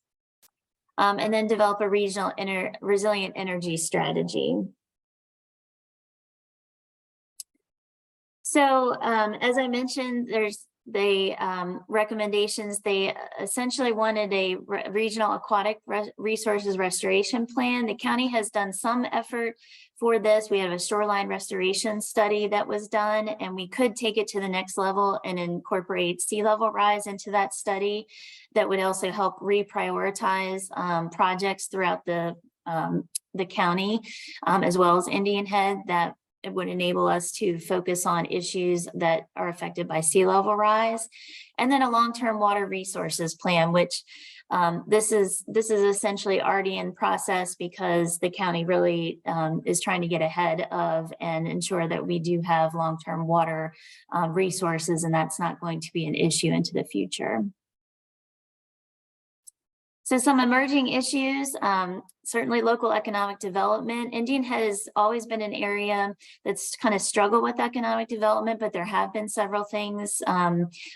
And then develop a regional resilient energy strategy. So as I mentioned, there's the recommendations. They essentially wanted a regional aquatic resources restoration plan. The county has done some effort for this. We have a shoreline restoration study that was done, and we could take it to the next level and incorporate sea level rise into that study. That would also help reprioritize projects throughout the county, as well as Indian Head, that it would enable us to focus on issues that are affected by sea level rise. And then a long-term water resources plan, which this is essentially already in process, because the county really is trying to get ahead of and ensure that we do have long-term water resources, and that's not going to be an issue into the future. So some emerging issues, certainly local economic development. Indian Head has always been an area that's kind of struggled with economic development, but there have been several things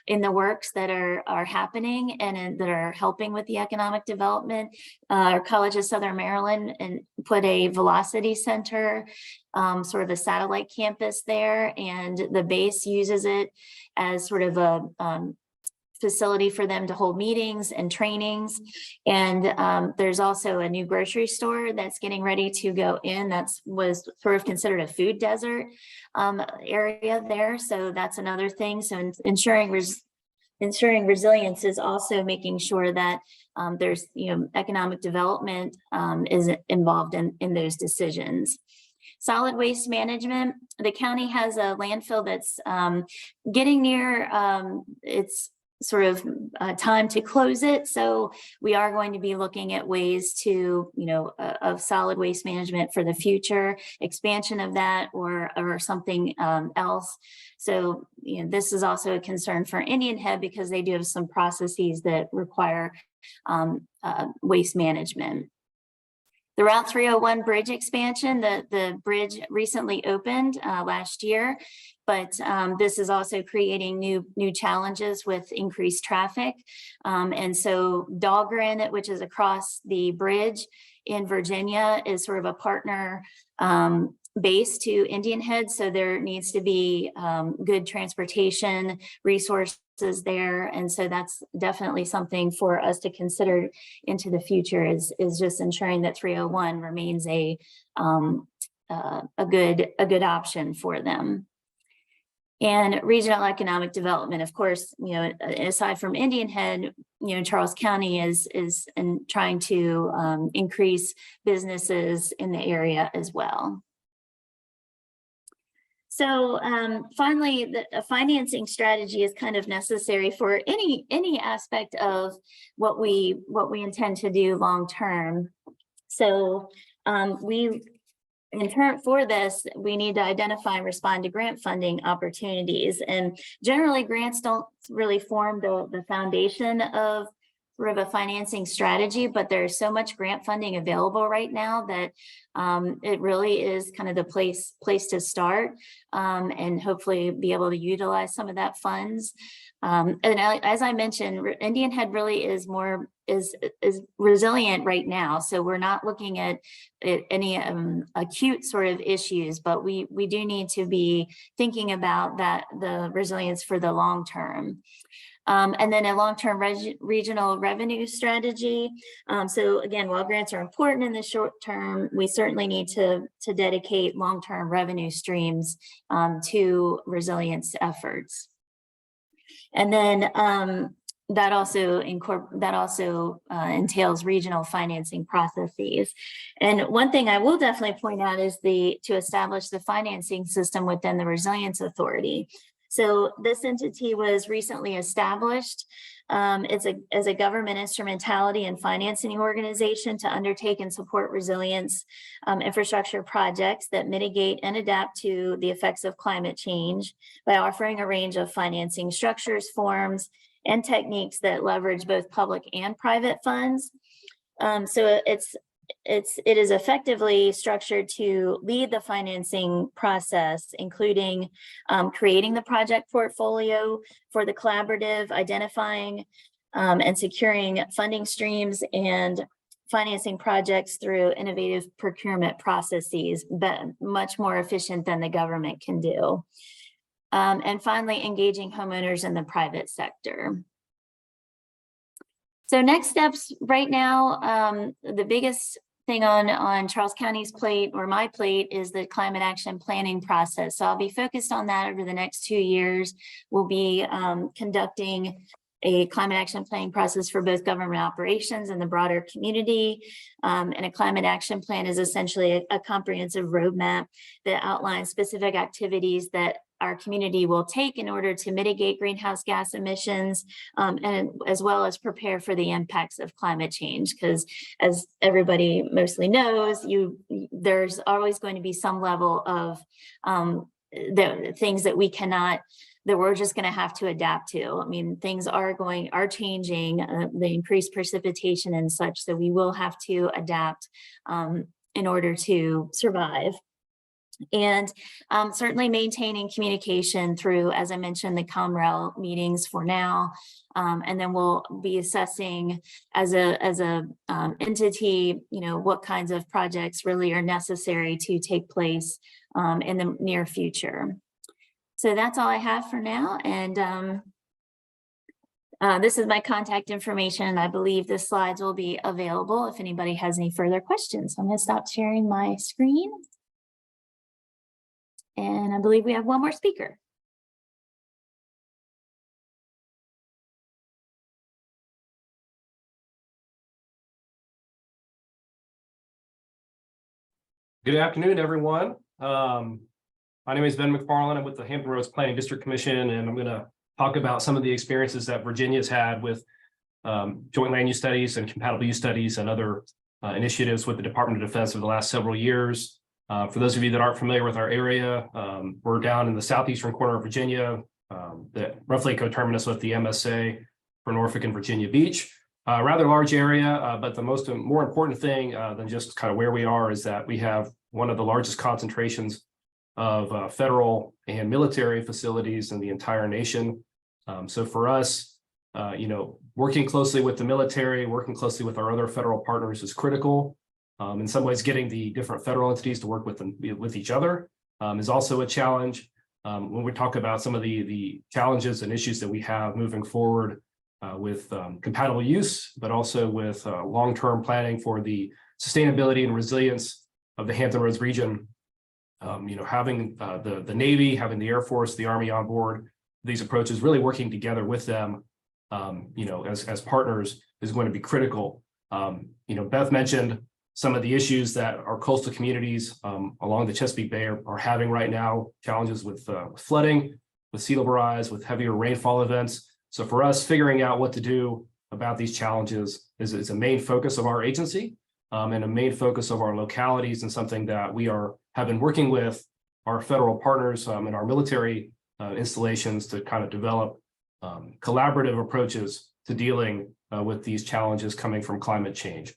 in the works that are happening and that are helping with the economic development. Our College of Southern Maryland and put a Velocity Center, sort of a satellite campus there, and the base uses it as sort of a facility for them to hold meetings and trainings. And there's also a new grocery store that's getting ready to go in. Was sort of considered a food desert area there. So that's another thing. So ensuring resilience is also making sure that there's economic development is involved in those decisions. Solid waste management. The county has a landfill that's getting near its sort of time to close it. So we are going to be looking at ways to, of solid waste management for the future, expansion of that or something else. So, this is also a concern for Indian Head, because they do have some processes that require waste management. The Route 301 bridge expansion, the bridge recently opened last year, but this is also creating new challenges with increased traffic. And so Dahlgren, which is across the bridge in Virginia, is sort of a partner base to Indian Head. So there needs to be good transportation resources there. And so that's definitely something for us to consider into the future, is just ensuring that 301 remains a good option for them. And regional economic development, of course, aside from Indian Head, Charles County is trying to increase businesses in the area as well. So finally, a financing strategy is kind of necessary for any aspect of what we intend to do long term. So for this, we need to identify and respond to grant funding opportunities. And generally, grants don't really form the foundation of sort of a financing strategy, but there's so much grant funding available right now that it really is kind of the place to start and hopefully be able to utilize some of that funds. As I mentioned, Indian Head really is resilient right now. So we're not looking at any acute sort of issues, but we do need to be thinking about the resilience for the long term. And then a long-term regional revenue strategy. So again, while grants are important in the short term, we certainly need to dedicate long-term revenue streams to resilience efforts. And then that also entails regional financing processes. And one thing I will definitely point out is to establish the financing system within the Resilience Authority. So this entity was recently established as a government instrumentality and financing organization to undertake and support resilience infrastructure projects that mitigate and adapt to the effects of climate change by offering a range of financing structures, forms, and techniques that leverage both public and private funds. So it is effectively structured to lead the financing process, including creating the project portfolio for the collaborative, identifying and securing funding streams and financing projects through innovative procurement processes, but much more efficient than the government can do. And finally, engaging homeowners in the private sector. So next steps right now, the biggest thing on Charles County's plate or my plate is the climate action planning process. So I'll be focused on that over the next 2 years. We'll be conducting a climate action planning process for both government operations and the broader community. And a climate action plan is essentially a comprehensive roadmap that outlines specific activities that our community will take in order to mitigate greenhouse gas emissions, and as well as prepare for the impacts of climate change. Because as everybody mostly knows, there's always going to be some level of the things that we're just going to have to adapt to. I mean, things are changing, the increased precipitation and such, so we will have to adapt in order to survive. And certainly maintaining communication through, as I mentioned, the ComRel meetings for now. And then we'll be assessing as a entity, what kinds of projects really are necessary to take place in the near future. So that's all I have for now. And this is my contact information. I believe the slides will be available if anybody has any further questions. I'm going to stop sharing my screen. And I believe we have one more speaker. Good afternoon, everyone. My name is Ben McFarland. I'm with the Hampton Roads Planning District Commission, and I'm going to talk about some of the experiences that Virginia's had with joint land use studies and compatible use studies and other initiatives with the Department of Defense over the last several years. For those of you that aren't familiar with our area, we're down in the southeastern corner of Virginia, roughly coterminous with the MSA for Norfolk and Virginia Beach. Rather large area, but the more important thing than just kind of where we are is that we have one of the largest concentrations of federal and military facilities in the entire nation. So for us, working closely with the military, working closely with our other federal partners is critical. In some ways, getting the different federal entities to work with each other is also a challenge. When we talk about some of the challenges and issues that we have moving forward with compatible use, but also with long-term planning for the sustainability and resilience of the Hampton Roads region, having the Navy, having the Air Force, the Army on board, these approaches, really working together with them, as partners is going to be critical. Beth mentioned some of the issues that our coastal communities along the Chesapeake Bay are having right now, challenges with flooding, with sea level rise, with heavier rainfall events. So for us, figuring out what to do about these challenges is a main focus of our agency and a main focus of our localities, and something that we have been working with our federal partners and our military installations to kind of develop collaborative approaches to dealing with these challenges coming from climate change.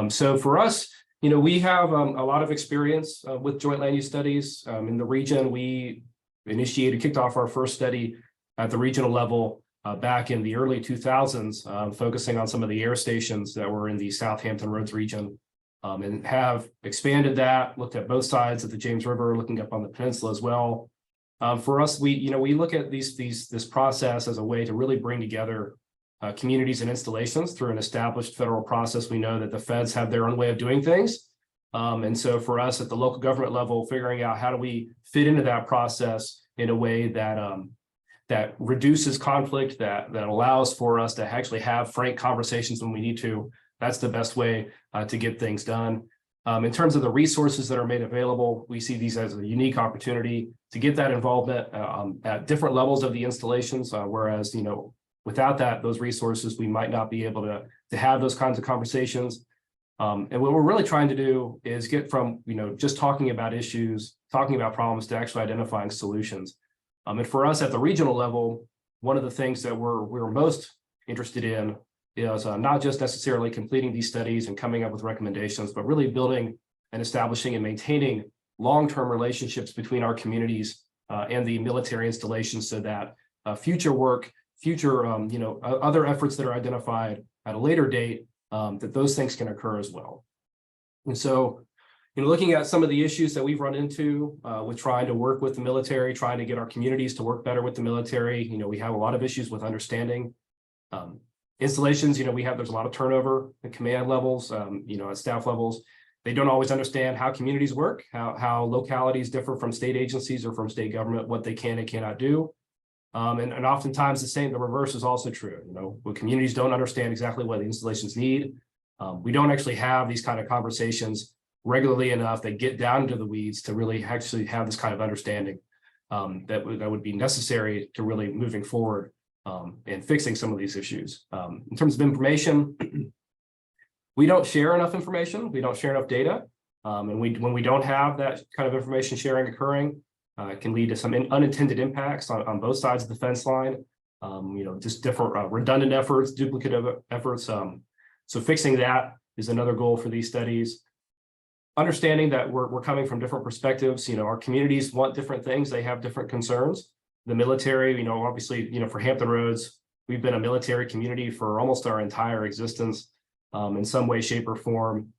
So for us, we have a lot of experience with joint land use studies in the region. We kicked off our first study at the regional level back in the early 2000s, focusing on some of the air stations that were in the Southampton Roads region, and have expanded that, looked at both sides of the James River, looking up on the peninsula as well. For us, we look at this process as a way to really bring together communities and installations through an established federal process. We know that the feds have their own way of doing things. And so for us at the local government level, figuring out how do we fit into that process in a way that that reduces conflict, that allows for us to actually have frank conversations when we need to. That's the best way to get things done. In terms of the resources that are made available, we see these as a unique opportunity to get that involvement at different levels of the installations, whereas, without those resources, we might not be able to have those kinds of conversations. And what we're really trying to do is get from, just talking about issues, talking about problems, to actually identifying solutions. And for us at the regional level, one of the things that we're most interested in is not just necessarily completing these studies and coming up with recommendations, but really building and establishing and maintaining long-term relationships between our communities and the military installations, so that future work, other efforts that are identified at a later date, that those things can occur as well. And so, looking at some of the issues that we've run into with trying to work with the military, trying to get our communities to work better with the military, we have a lot of issues with understanding installations. There's a lot of turnover at command levels, at staff levels. They don't always understand how communities work, how localities differ from state agencies or from state government, what they can and cannot do. And oftentimes the reverse is also true. When communities don't understand exactly what the installations need, we don't actually have these kind of conversations regularly enough that get down into the weeds to really actually have this kind of understanding that would be necessary to really moving forward and fixing some of these issues. In terms of information, we don't share enough information. We don't share enough data. And when we don't have that kind of information sharing occurring, it can lead to some unintended impacts on both sides of the fence line, just different redundant efforts, duplicative efforts. So fixing that is another goal for these studies. Understanding that we're coming from different perspectives. Our communities want different things. They have different concerns. The military, obviously, for Hampton Roads, we've been a military community for almost our entire existence in some way, shape, or form.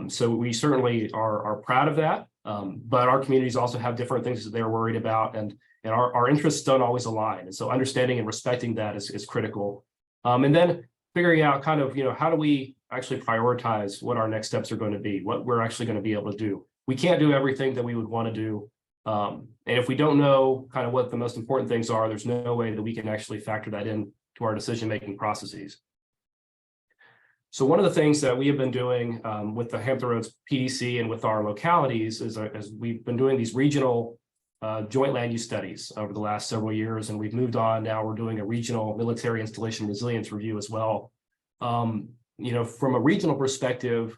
So we certainly are proud of that. But our communities also have different things that they're worried about, and our interests don't always align. And so understanding and respecting that is critical. And then figuring out kind of, how do we actually prioritize what our next steps are going to be, what we're actually going to be able to do. We can't do everything that we would want to do. And if we don't know kind of what the most important things are, there's no way that we can actually factor that in to our decision-making processes. So one of the things that we have been doing with the Hampton Roads PDC and with our localities is we've been doing these regional joint land use studies over the last several years, and we've moved on. Now we're doing a regional military installation resilience review as well. From a regional perspective,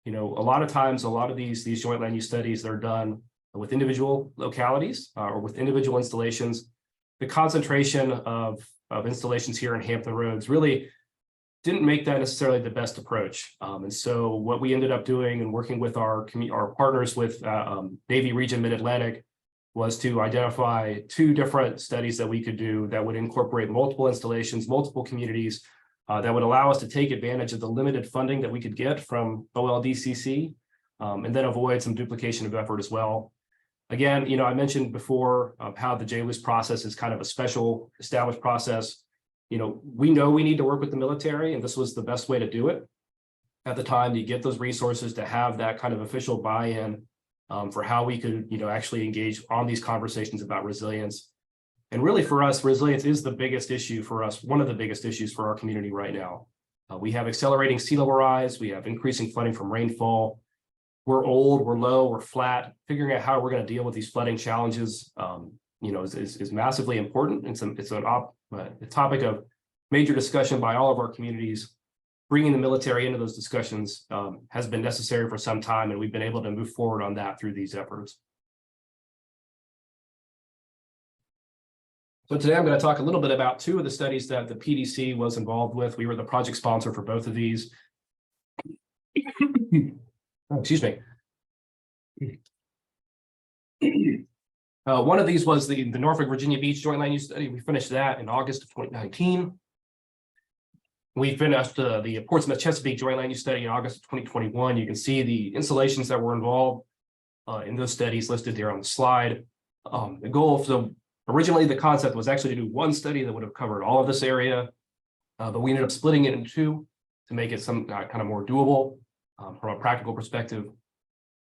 a lot of these joint land use studies, they're done with individual localities or with individual installations. The concentration of installations here in Hampton Roads really didn't make that necessarily the best approach. And so what we ended up doing and working with our partners with Navy Region Mid-Atlantic was to identify 2 different studies that we could do that would incorporate multiple installations, multiple communities, that would allow us to take advantage of the limited funding that we could get from OLDCC, and then avoid some duplication of effort as well. Again, I mentioned before how the JLUS process is kind of a special established process. We know we need to work with the military, and this was the best way to do it at the time, to get those resources, to have that kind of official buy-in for how we could, actually engage on these conversations about resilience. And really for us, resilience is the biggest issue for us, one of the biggest issues for our community right now. We have accelerating sea level rise, we have increasing flooding from rainfall. We're old, we're low, we're flat. Figuring out how we're going to deal with these flooding challenges, is massively important. It's a topic of major discussion by all of our communities. Bringing the military into those discussions has been necessary for some time, and we've been able to move forward on that through these efforts. So today I'm going to talk a little bit about 2 of the studies that the PDC was involved with. We were the project sponsor for both of these. Oh, excuse me. One of these was the Norfolk Virginia Beach Joint Land Use Study. We finished that in August of 2019. We finished the Portsmouth Chesapeake Joint Land Use Study in August of 2021. You can see the installations that were involved in those studies listed there on the slide. The goal, so originally the concept was actually to do one study that would have covered all of this area, but we ended up splitting it into two to make it some kind of more doable from a practical perspective.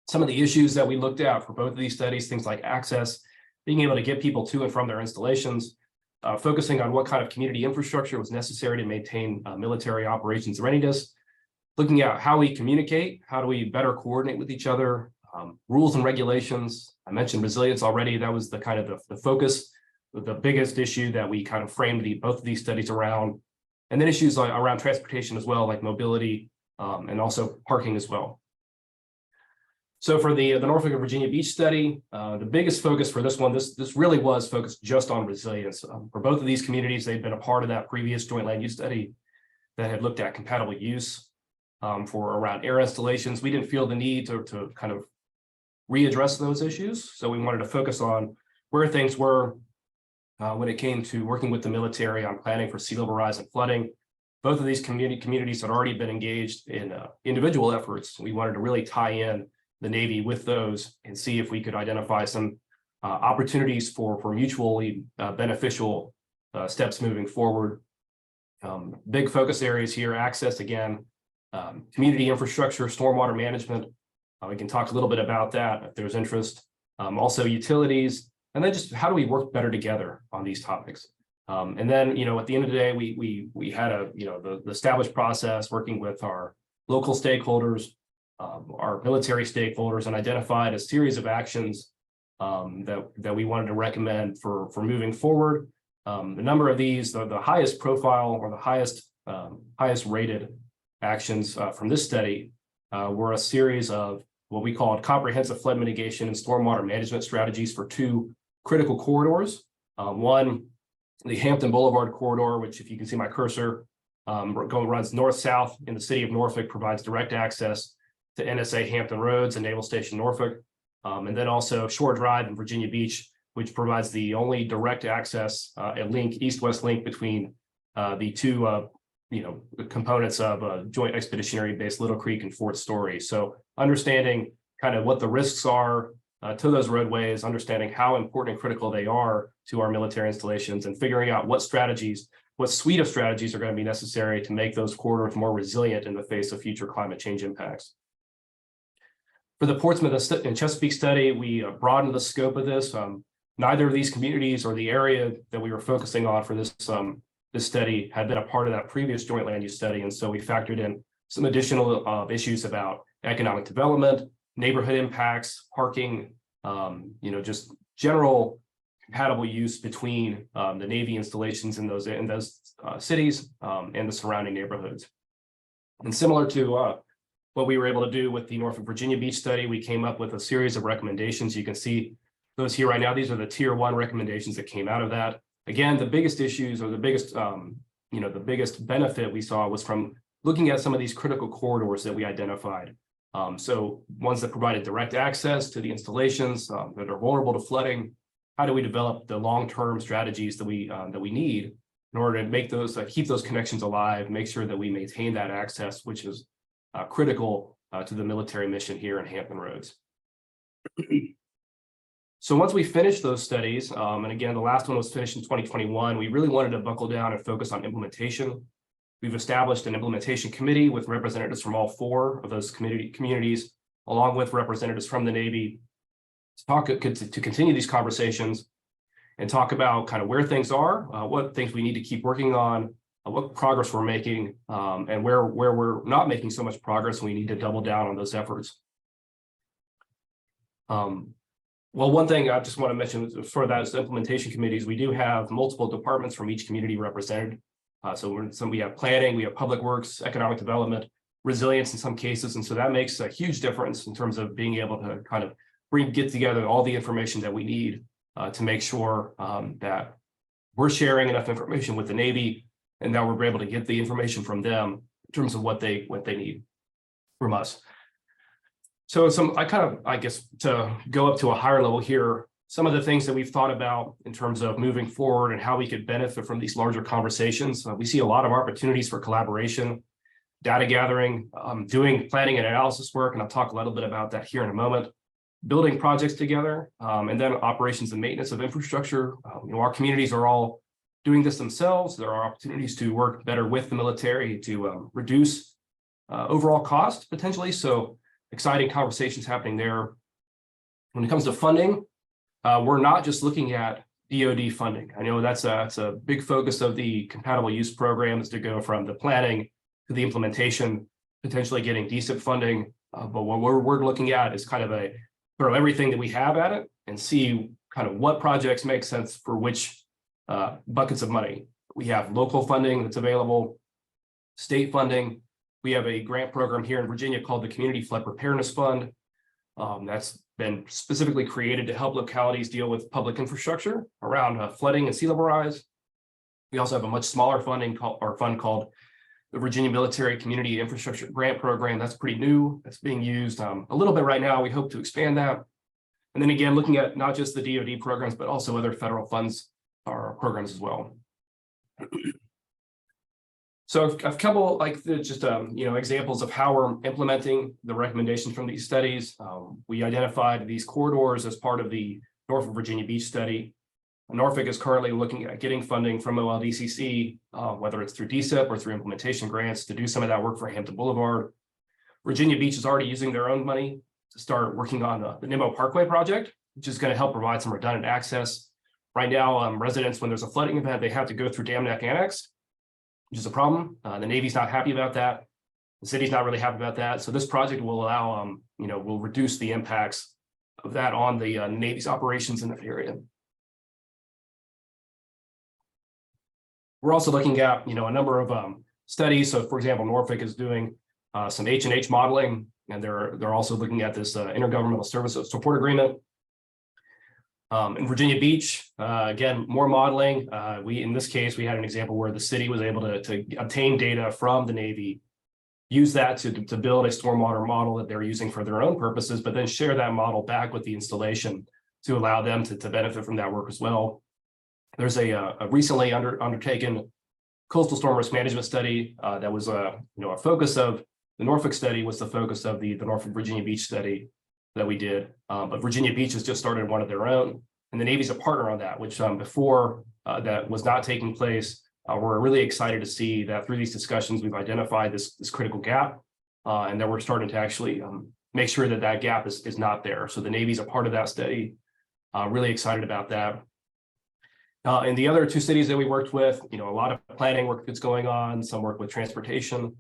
Some of the issues that we looked at for both of these studies, things like access, being able to get people to and from their installations, focusing on what kind of community infrastructure was necessary to maintain military operations readiness, looking at how we communicate, how do we better coordinate with each other, rules and regulations. I mentioned resilience already. That was the kind of the focus, the biggest issue that we kind of framed both of these studies around. And then issues around transportation as well, like mobility and also parking as well. So for the Norfolk and Virginia Beach study, the biggest focus for this one, this really was focused just on resilience. For both of these communities, they've been a part of that previous joint land use study that had looked at compatible use for around air installations. We didn't feel the need to kind of readdress those issues. So we wanted to focus on where things were when it came to working with the military on planning for sea level rise and flooding. Both of these communities had already been engaged in individual efforts. We wanted to really tie in the Navy with those and see if we could identify some opportunities for mutually beneficial steps moving forward. Big focus areas here: access, again, community infrastructure, stormwater management. We can talk a little bit about that if there's interest. Also utilities, and then just how do we work better together on these topics. And then, at the end of the day, we had the established process working with our local stakeholders, our military stakeholders, and identified a series of actions that we wanted to recommend for moving forward. The number of these, the highest profile or the highest rated actions from this study were a series of what we called comprehensive flood mitigation and stormwater management strategies for two critical corridors. One, the Hampton Boulevard corridor, which, if you can see my cursor, runs north-south in the city of Norfolk, provides direct access to NSA Hampton Roads and Naval Station Norfolk. And then also Shore Drive in Virginia Beach, which provides the only direct access and link, east-west link between the two components of Joint Expeditionary Base Little Creek and Fort Story. So understanding kind of what the risks are to those roadways, understanding how important and critical they are to our military installations, and figuring out what suite of strategies are going to be necessary to make those corridors more resilient in the face of future climate change impacts. For the Portsmouth and Chesapeake study, we broadened the scope of this. Neither of these communities or the area that we were focusing on for this study had been a part of that previous joint land use study. And so we factored in some additional issues about economic development, neighborhood impacts, parking, just general compatible use between the Navy installations in those cities and the surrounding neighborhoods. And similar to what we were able to do with the Norfolk Virginia Beach study, we came up with a series of recommendations. You can see those here right now. These are the tier 1 recommendations that came out of that. Again, the biggest issues, or the biggest benefit we saw was from looking at some of these critical corridors that we identified. So ones that provided direct access to the installations that are vulnerable to flooding. How do we develop the long-term strategies that we need in order to make those, keep those connections alive, make sure that we maintain that access, which is critical to the military mission here in Hampton Roads. So once we finished those studies, and again, the last one was finished in 2021, we really wanted to buckle down and focus on implementation. We've established an implementation committee with representatives from all 4 of those communities, along with representatives from the Navy, to continue these conversations and talk about kind of where things are, what things we need to keep working on, what progress we're making, and where we're not making so much progress, we need to double down on those efforts. Well, one thing I just want to mention for those implementation committees, we do have multiple departments from each community represented. So we have planning, we have public works, economic development, resilience in some cases. And so that makes a huge difference in terms of being able to kind of get together all the information that we need to make sure that we're sharing enough information with the Navy and that we're able to get the information from them in terms of what they need from us. So I guess to go up to a higher level here, some of the things that we've thought about in terms of moving forward and how we could benefit from these larger conversations. We see a lot of opportunities for collaboration, data gathering, doing planning and analysis work, and I'll talk a little bit about that here in a moment, building projects together, and then operations and maintenance of infrastructure. Our communities are all doing this themselves. There are opportunities to work better with the military to reduce overall cost potentially. So exciting conversations happening there. When it comes to funding, we're not just looking at DoD funding. I know that's a big focus of the compatible use program is to go from the planning to the implementation, potentially getting DSIP funding. But what we're looking at is kind of throw everything that we have at it and see kind of what projects make sense for which buckets of money. We have local funding that's available, state funding. We have a grant program here in Virginia called the Community Flood Preparedness Fund. That's been specifically created to help localities deal with public infrastructure around flooding and sea level rise. We also have a much smaller fund called the Virginia Military Community Infrastructure Grant Program. That's pretty new. That's being used a little bit right now. We hope to expand that. And then again, looking at not just the DoD programs, but also other federal funds or programs as well. So a couple examples of how we're implementing the recommendations from these studies. We identified these corridors as part of the Norfolk Virginia Beach study. Norfolk is currently looking at getting funding from OLDCC, whether it's through DSIP or through implementation grants to do some of that work for Hampton Boulevard. Virginia Beach is already using their own money to start working on the Nimmo Parkway project, which is going to help provide some redundant access. Right now, residents, when there's a flooding event, they have to go through Dam Neck Annex, which is a problem. The Navy's not happy about that. The city's not really happy about that. So this project will allow, will reduce the impacts of that on the Navy's operations in that area. We're also looking at, a number of studies. So for example, Norfolk is doing some H&H modeling, and they're also looking at this intergovernmental services support agreement. In Virginia Beach, again, more modeling. In this case, we had an example where the city was able to obtain data from the Navy, use that to build a stormwater model that they're using for their own purposes, but then share that model back with the installation to allow them to benefit from that work as well. There's a recently undertaken coastal storm risk management study that was a focus of the Norfolk study was the focus of the Norfolk Virginia Beach study that we did. But Virginia Beach has just started one of their own, and the Navy's a partner on that, which before that was not taking place. We're really excited to see that through these discussions, we've identified this critical gap, and that we're starting to actually make sure that gap is not there. So the Navy's a part of that study. Really excited about that. In the other two cities that we worked with, a lot of planning work that's going on, some work with transportation.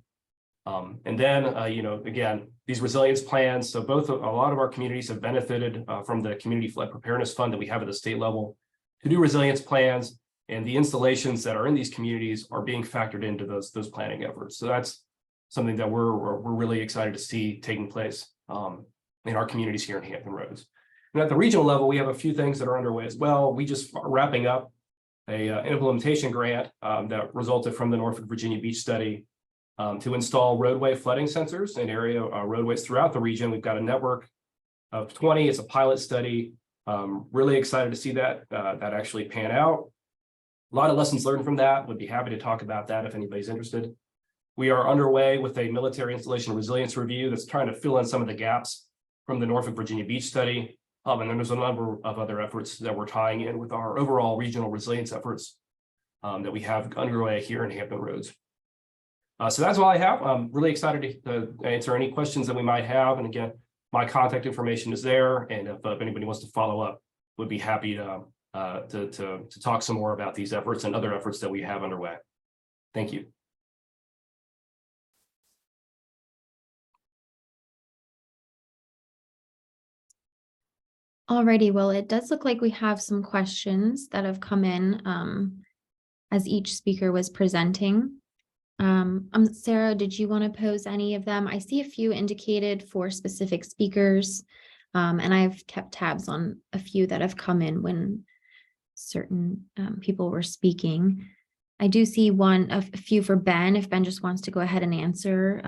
And then, again, these resilience plans. So a lot of our communities have benefited from the Community Flood Preparedness Fund that we have at the state level to do resilience plans, and the installations that are in these communities are being factored into those planning efforts. So that's something that we're really excited to see taking place in our communities here in Hampton Roads. And at the regional level, we have a few things that are underway as well. We just are wrapping up an implementation grant that resulted from the Norfolk Virginia Beach study to install roadway flooding sensors in area roadways throughout the region. We've got a network of 20. It's a pilot study. Really excited to see that actually pan out. A lot of lessons learned from that. Would be happy to talk about that if anybody's interested. We are underway with a military installation resilience review that's trying to fill in some of the gaps from the Norfolk Virginia Beach study. And then there's a number of other efforts that we're tying in with our overall regional resilience efforts that we have underway here in Hampton Roads. So that's all I have. I'm really excited to answer any questions that we might have. And again, my contact information is there. And if anybody wants to follow up, would be happy to talk some more about these efforts and other efforts that we have underway. Thank you. Alrighty, well, it does look like we have some questions that have come in as each speaker was presenting. Sarah, did you want to pose any of them? I see a few indicated for specific speakers, and I've kept tabs on a few that have come in when certain people were speaking. I do see a few for Ben, if Ben just wants to go ahead and answer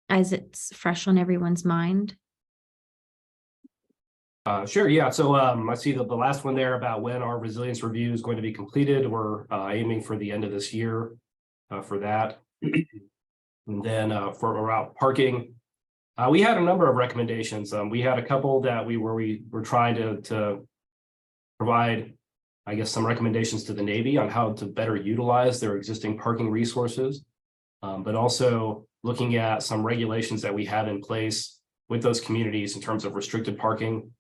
as it's fresh on everyone's mind. Sure, yeah. So I see the last one there about when our resilience review is going to be completed. We're aiming for the end of this year for that. And then for around parking, we had a number of recommendations. We had a couple that we were trying to provide, I guess, some recommendations to the Navy on how to better utilize their existing parking resources, but also looking at some regulations that we have in place with those communities in terms of restricted parking.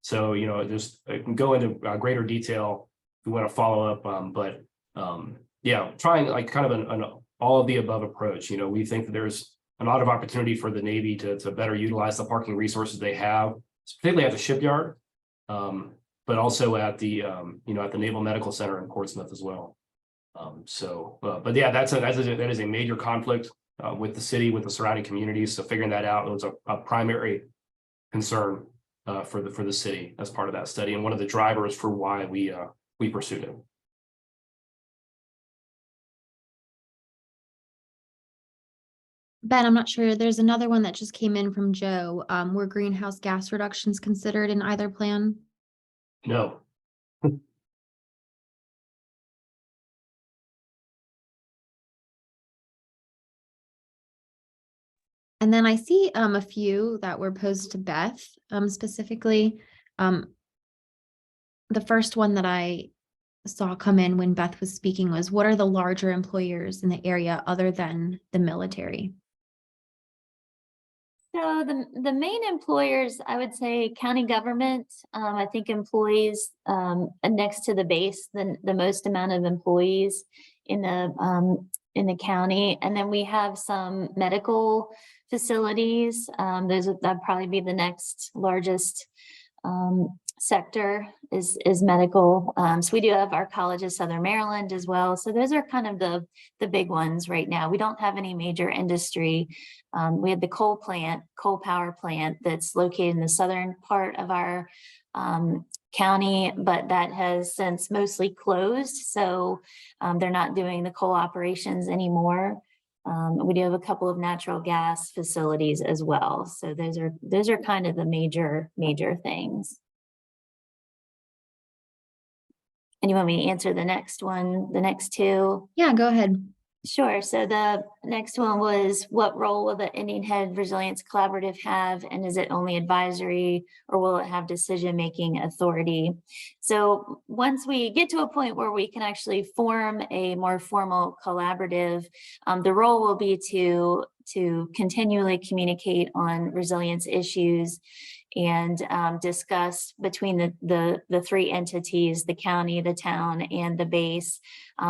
So, you know, I can go into greater detail if we want to follow up, but yeah, trying like kind of an all of the above approach. You know, we think that there's a lot of opportunity for the Navy to better utilize the parking resources they have, particularly at the shipyard, but also at the you know, at the Naval Medical Center in Portsmouth as well. But yeah, that is a major conflict with the city, with the surrounding communities. So figuring that out was a primary concern for the city as part of that study, and one of the drivers for why we pursued it. Ben, I'm not sure. There's another one that just came in from Joe. Were greenhouse gas reductions considered in either plan? No. And then I see a few that were posed to Beth specifically. The first one that I saw come in when Beth was speaking was, what are the larger employers in the area other than the military? So the main employers, I would say county government. I think employees next to the base, the most amount of employees in the county, and then we have some medical facilities. That'd probably be the next largest sector is medical. So we do have our College of Southern Maryland as well. So those are kind of the big ones right now. We don't have any major industry. We had the coal power plant that's located in the southern part of our county, but that has since mostly closed. So they're not doing the coal operations anymore. We do have a couple of natural gas facilities as well. So those are kind of the major things. And you want me to answer the next one, the next two? Yeah, go ahead. Sure. So the next one was, what role will the Indian Head Resilience Collaborative have? And is it only advisory, or will it have decision-making authority? So once we get to a point where we can actually form a more formal collaborative, the role will be to continually communicate on resilience issues and discuss between the three entities, the county, the town, and the base,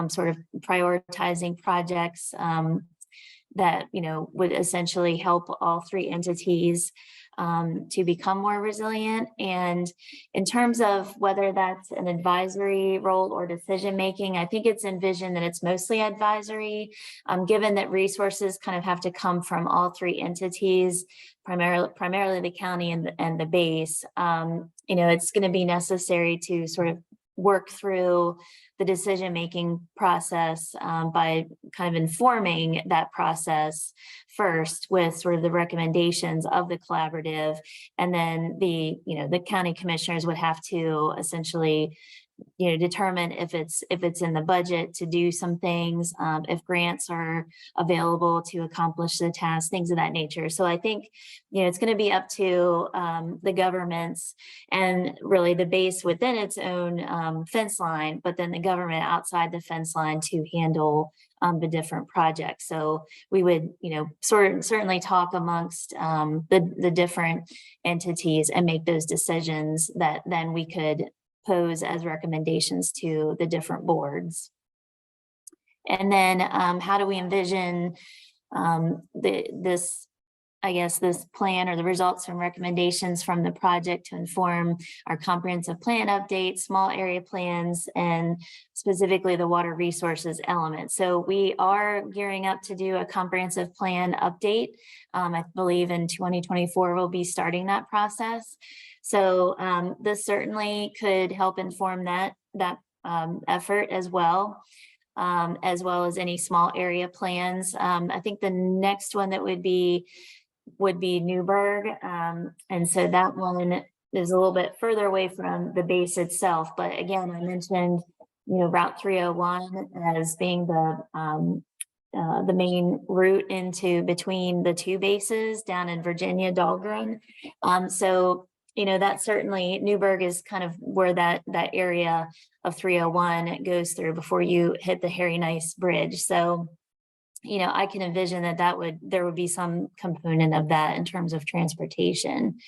sort of prioritizing projects that, you know, would essentially help all three entities to become more resilient. And in terms of whether that's an advisory role or decision-making, I think it's envisioned that it's mostly advisory, given that resources kind of have to come from all three entities, primarily the county and the base. You know, it's going to be necessary to sort of work through the decision-making process by kind of informing that process first with sort of the recommendations of the collaborative, and then the county commissioners would have to essentially determine if it's in the budget to do some things, if grants are available to accomplish the task, things of that nature. So I think, it's going to be up to the governments and really the base within its own fence line, but then the government outside the fence line to handle the different projects. So we would, certainly talk amongst the different entities and make those decisions that then we could pose as recommendations to the different boards. And then how do we envision this plan or the results and recommendations from the project to inform our comprehensive plan update, small area plans, and specifically the water resources element. So we are gearing up to do a comprehensive plan update. I believe in 2024, we'll be starting that process. So this certainly could help inform that effort as well as any small area plans. I think the next one that would be Newburgh. And so that one is a little bit further away from the base itself. But again, I mentioned, Route 301 as being the main route into between the two bases down in Virginia, Dahlgren. So, that certainly Newburgh is kind of where that area of 301 goes through before you hit the Harry Nice Bridge. So, I can envision there would be some component of that in terms of transportation.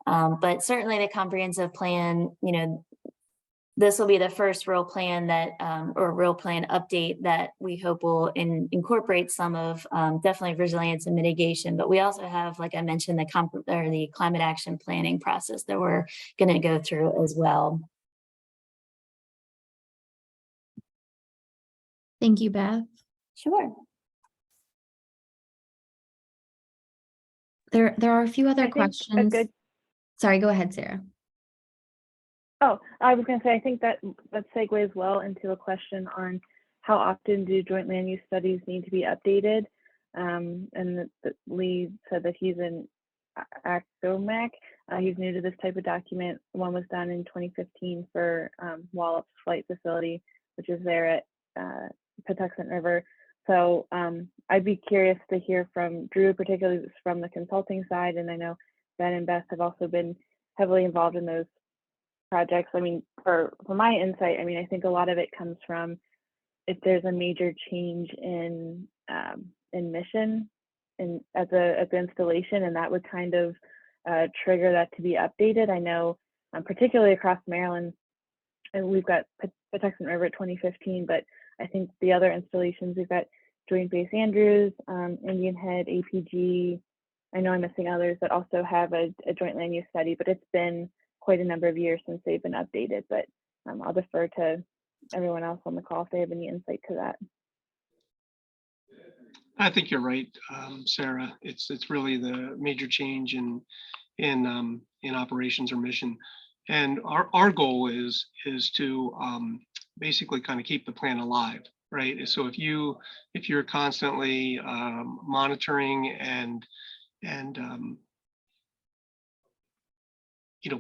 But certainly the comprehensive plan, this will be the first real plan or real plan update that we hope will incorporate some of definitely resilience and mitigation. But we also have, like I mentioned, the climate action planning process that we're going to go through as well. Thank you, Beth. Sure. There are a few other I think questions. Sorry, go ahead, Sarah. Oh, I was going to say, I think that segues well into a question on how often do joint land use studies need to be updated? And Lee said that he's an ACOMAC. He's new to this type of document. One was done in 2015 for Wallop's Flight Facility, which is there at Patuxent River. So I'd be curious to hear from Drew, particularly from the consulting side. And I know Ben and Beth have also been heavily involved in those projects. I mean, for my insight, I mean, I think a lot of it comes from if there's a major change in mission and as an installation, and that would kind of trigger that to be updated. I know, particularly across Maryland, and we've got Patuxent River at 2015, but I think the other installations, we've got Joint Base Andrews, Indian Head, APG. I know I'm missing others that also have a joint land use study, but it's been quite a number of years since they've been updated. But I'll defer to everyone else on the call if they have any insight to that. I think you're right, Sarah. It's really the major change in operations or mission, and our goal is to basically kind of keep the plan alive, right? So if you're constantly monitoring and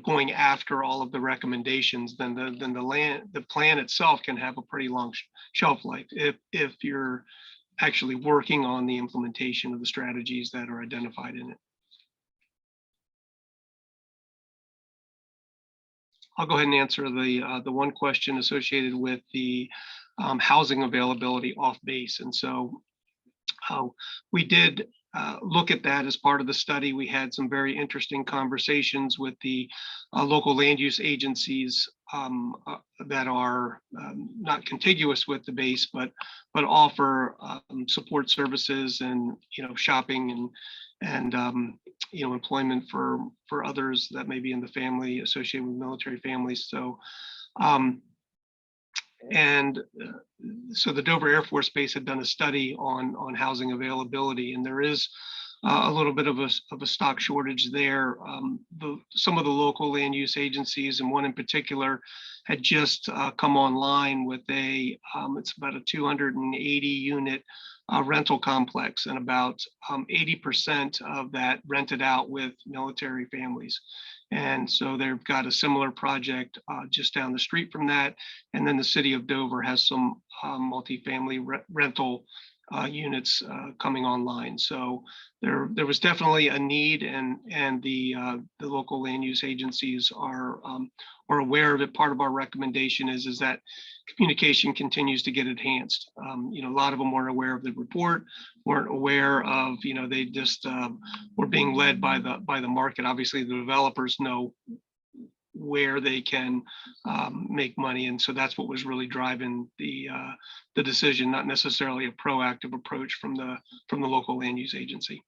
going after all of the recommendations, then the plan itself can have a pretty long shelf life if you're actually working on the implementation of the strategies that are identified in it. I'll go ahead and answer the one question associated with the housing availability off base. And so we did look at that as part of the study. We had some very interesting conversations with the local land use agencies that are not contiguous with the base, but offer support services and shopping and employment for others that may be in the family associated with military families. So so the Dover Air Force Base had done a study on housing availability, and there is a little bit of a stock shortage there. Some of the local land use agencies, and one in particular, had just come online with it's about a 280 unit rental complex, and about 80% of that rented out with military families. And so they've got a similar project just down the street from that. And then the city of Dover has some multifamily rental units coming online. So there was definitely a need, and the local land use agencies are aware of it. Part of our recommendation is that communication continues to get enhanced. A lot of them weren't aware of the report, weren't aware of, they just were being led by the market. Obviously, the developers know where they can make money, and so that's what was really driving the decision, not necessarily a proactive approach from the local land use agency.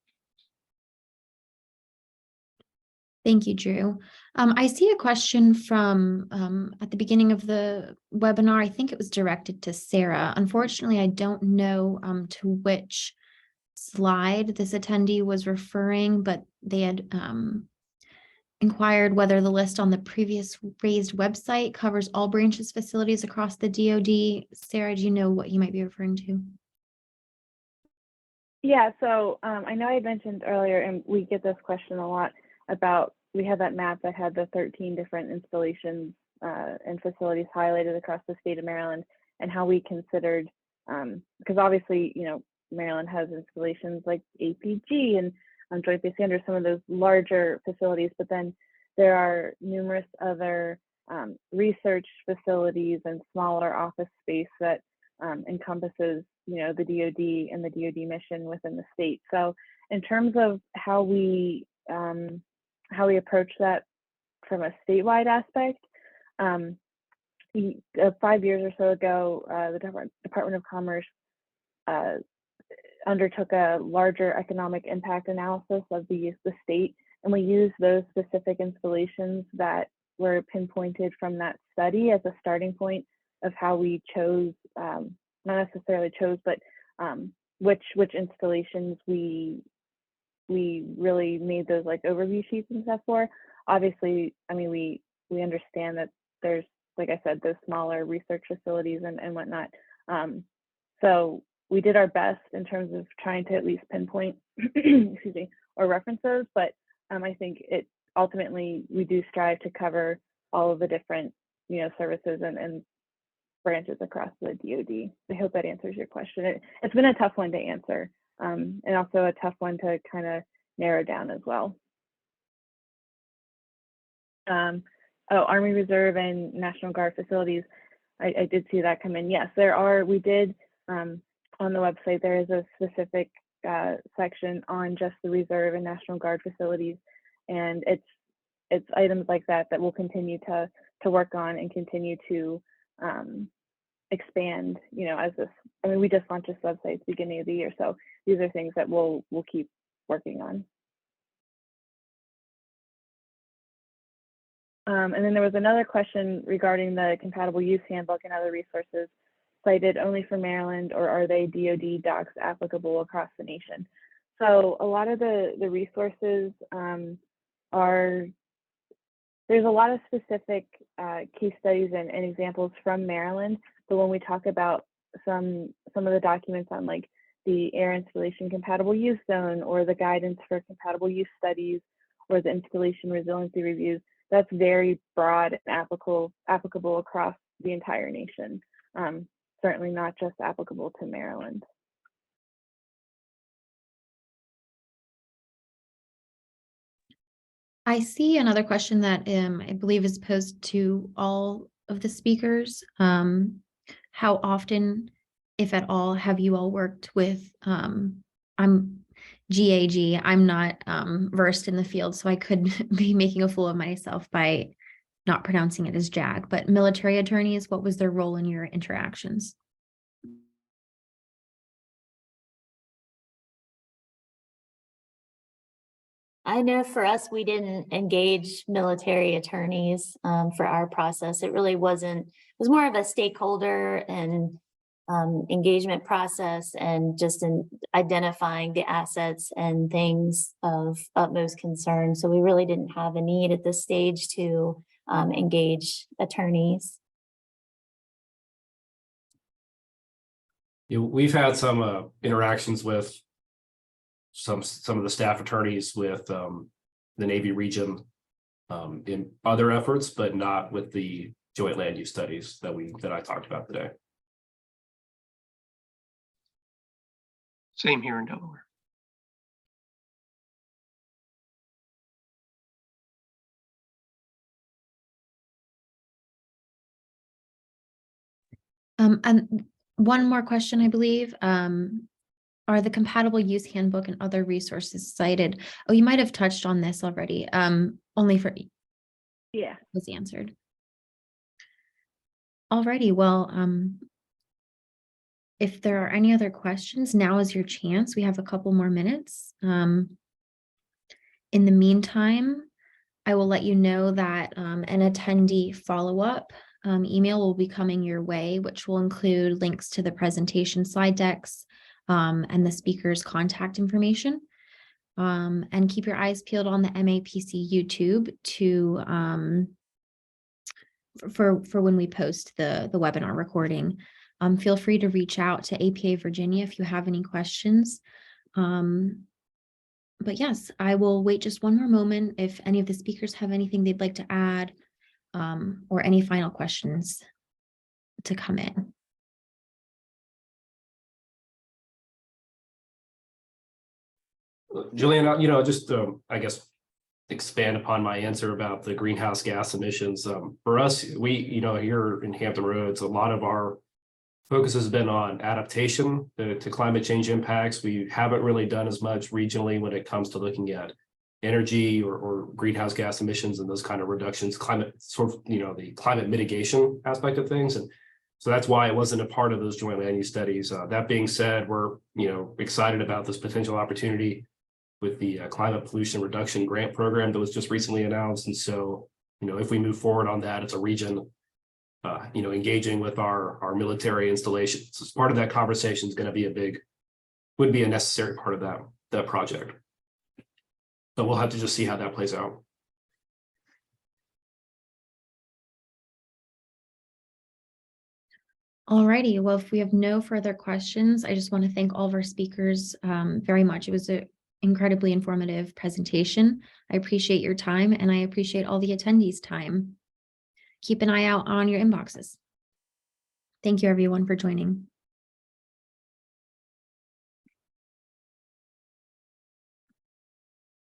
Thank you, Drew. I see a question from at the beginning of the webinar. I think it was directed to Sarah. Unfortunately, I don't know to which slide this attendee was referring, but they had inquired whether the list on the previous raised website covers all branches facilities across the DoD. Sarah, do you know what you might be referring to? Yeah, so I know I mentioned earlier, and we get this question a lot about we had that map that had the 13 different installations and facilities highlighted across the state of Maryland, and how we considered, because obviously, you know, Maryland has installations like APG and Joint Base Standards, some of those larger facilities, but then there are numerous other research facilities and smaller office space that encompasses, you know, the DoD and the DoD mission within the state. So in terms of how we approach that from a statewide aspect, 5 years or so ago, the Department of Commerce undertook a larger economic impact analysis of the state, and we used those specific installations that were pinpointed from that study as a starting point of how we chose, not necessarily chose, but which installations we really made those like overview sheets and stuff for. Obviously, I mean, we understand that there's, like I said, those smaller research facilities and whatnot. So we did our best in terms of trying to at least pinpoint, excuse me, or reference those, but I think it ultimately, we do strive to cover all of the different, you know, services and branches across the DoD. I hope that answers your question. It's been a tough one to answer, and also a tough one to kind of narrow down as well. Army Reserve and National Guard facilities, I did see that come in. Yes, there are, we did, on the website, there is a specific section on just the Reserve and National Guard facilities, and it's items like that that we'll continue to work on and continue to expand, you know, as this, I mean, we just launched this website at the beginning of the year, so these are things that we'll keep working on. And then there was another question regarding the compatible use handbook and other resources cited only for Maryland, or are they DoD docs applicable across the nation? So a lot of the resources there's a lot of specific case studies and examples from Maryland, but when we talk about some of the documents on like the air installation compatible use zone, or the guidance for compatible use studies, or the installation resiliency reviews, that's very broad and applicable across the entire nation. Certainly not just applicable to Maryland. I see another question that I believe is posed to all of the speakers. How often, if at all, have you all worked with, I'm GAG, I'm not versed in the field, so I could be making a fool of myself by not pronouncing it as JAG, but military attorneys, what was their role in your interactions? I know for us, we didn't engage military attorneys for our process. It really wasn't, it was more of a stakeholder and engagement process, and just in identifying the assets and things of utmost concern. So we really didn't have a need at this stage to engage attorneys. Yeah, we've had some interactions with some of the staff attorneys with the Navy region in other efforts, but not with the joint land use studies that I talked about today. Same here in Delaware. And one more question, I believe. Are the compatible use handbook and other resources cited? Oh, you might have touched on this already. Only for, Yeah, was answered. Alrighty, well, if there are any other questions, now is your chance. We have a couple more minutes. In the meantime, I will let you know that an attendee follow-up email will be coming your way, which will include links to the presentation slide decks and the speaker's contact information. And keep your eyes peeled on the MAPC YouTube to for when we post the webinar recording. Feel free to reach out to APA Virginia if you have any questions. But yes, I will wait just one more moment if any of the speakers have anything they'd like to add, or any final questions to come in. Julian, just I guess expand upon my answer about the greenhouse gas emissions. For us, we, here in Hampton Roads, a lot of our focus has been on adaptation to climate change impacts. We haven't really done as much regionally when it comes to looking at energy or greenhouse gas emissions and those kind of reductions, climate sort of, the climate mitigation aspect of things. And so that's why it wasn't a part of those joint land use studies. That being said, we're, excited about this potential opportunity with the climate pollution reduction grant program that was just recently announced. And so, if we move forward on that, it's a region, engaging with our military installations. So part of that conversation is going to be would be a necessary part of that project. So we'll have to just see how that plays out. Alrighty, well, if we have no further questions, I just want to thank all of our speakers very much. It was an incredibly informative presentation. I appreciate your time and I appreciate all the attendees' time. Keep an eye out on your inboxes. Thank you, everyone, for joining.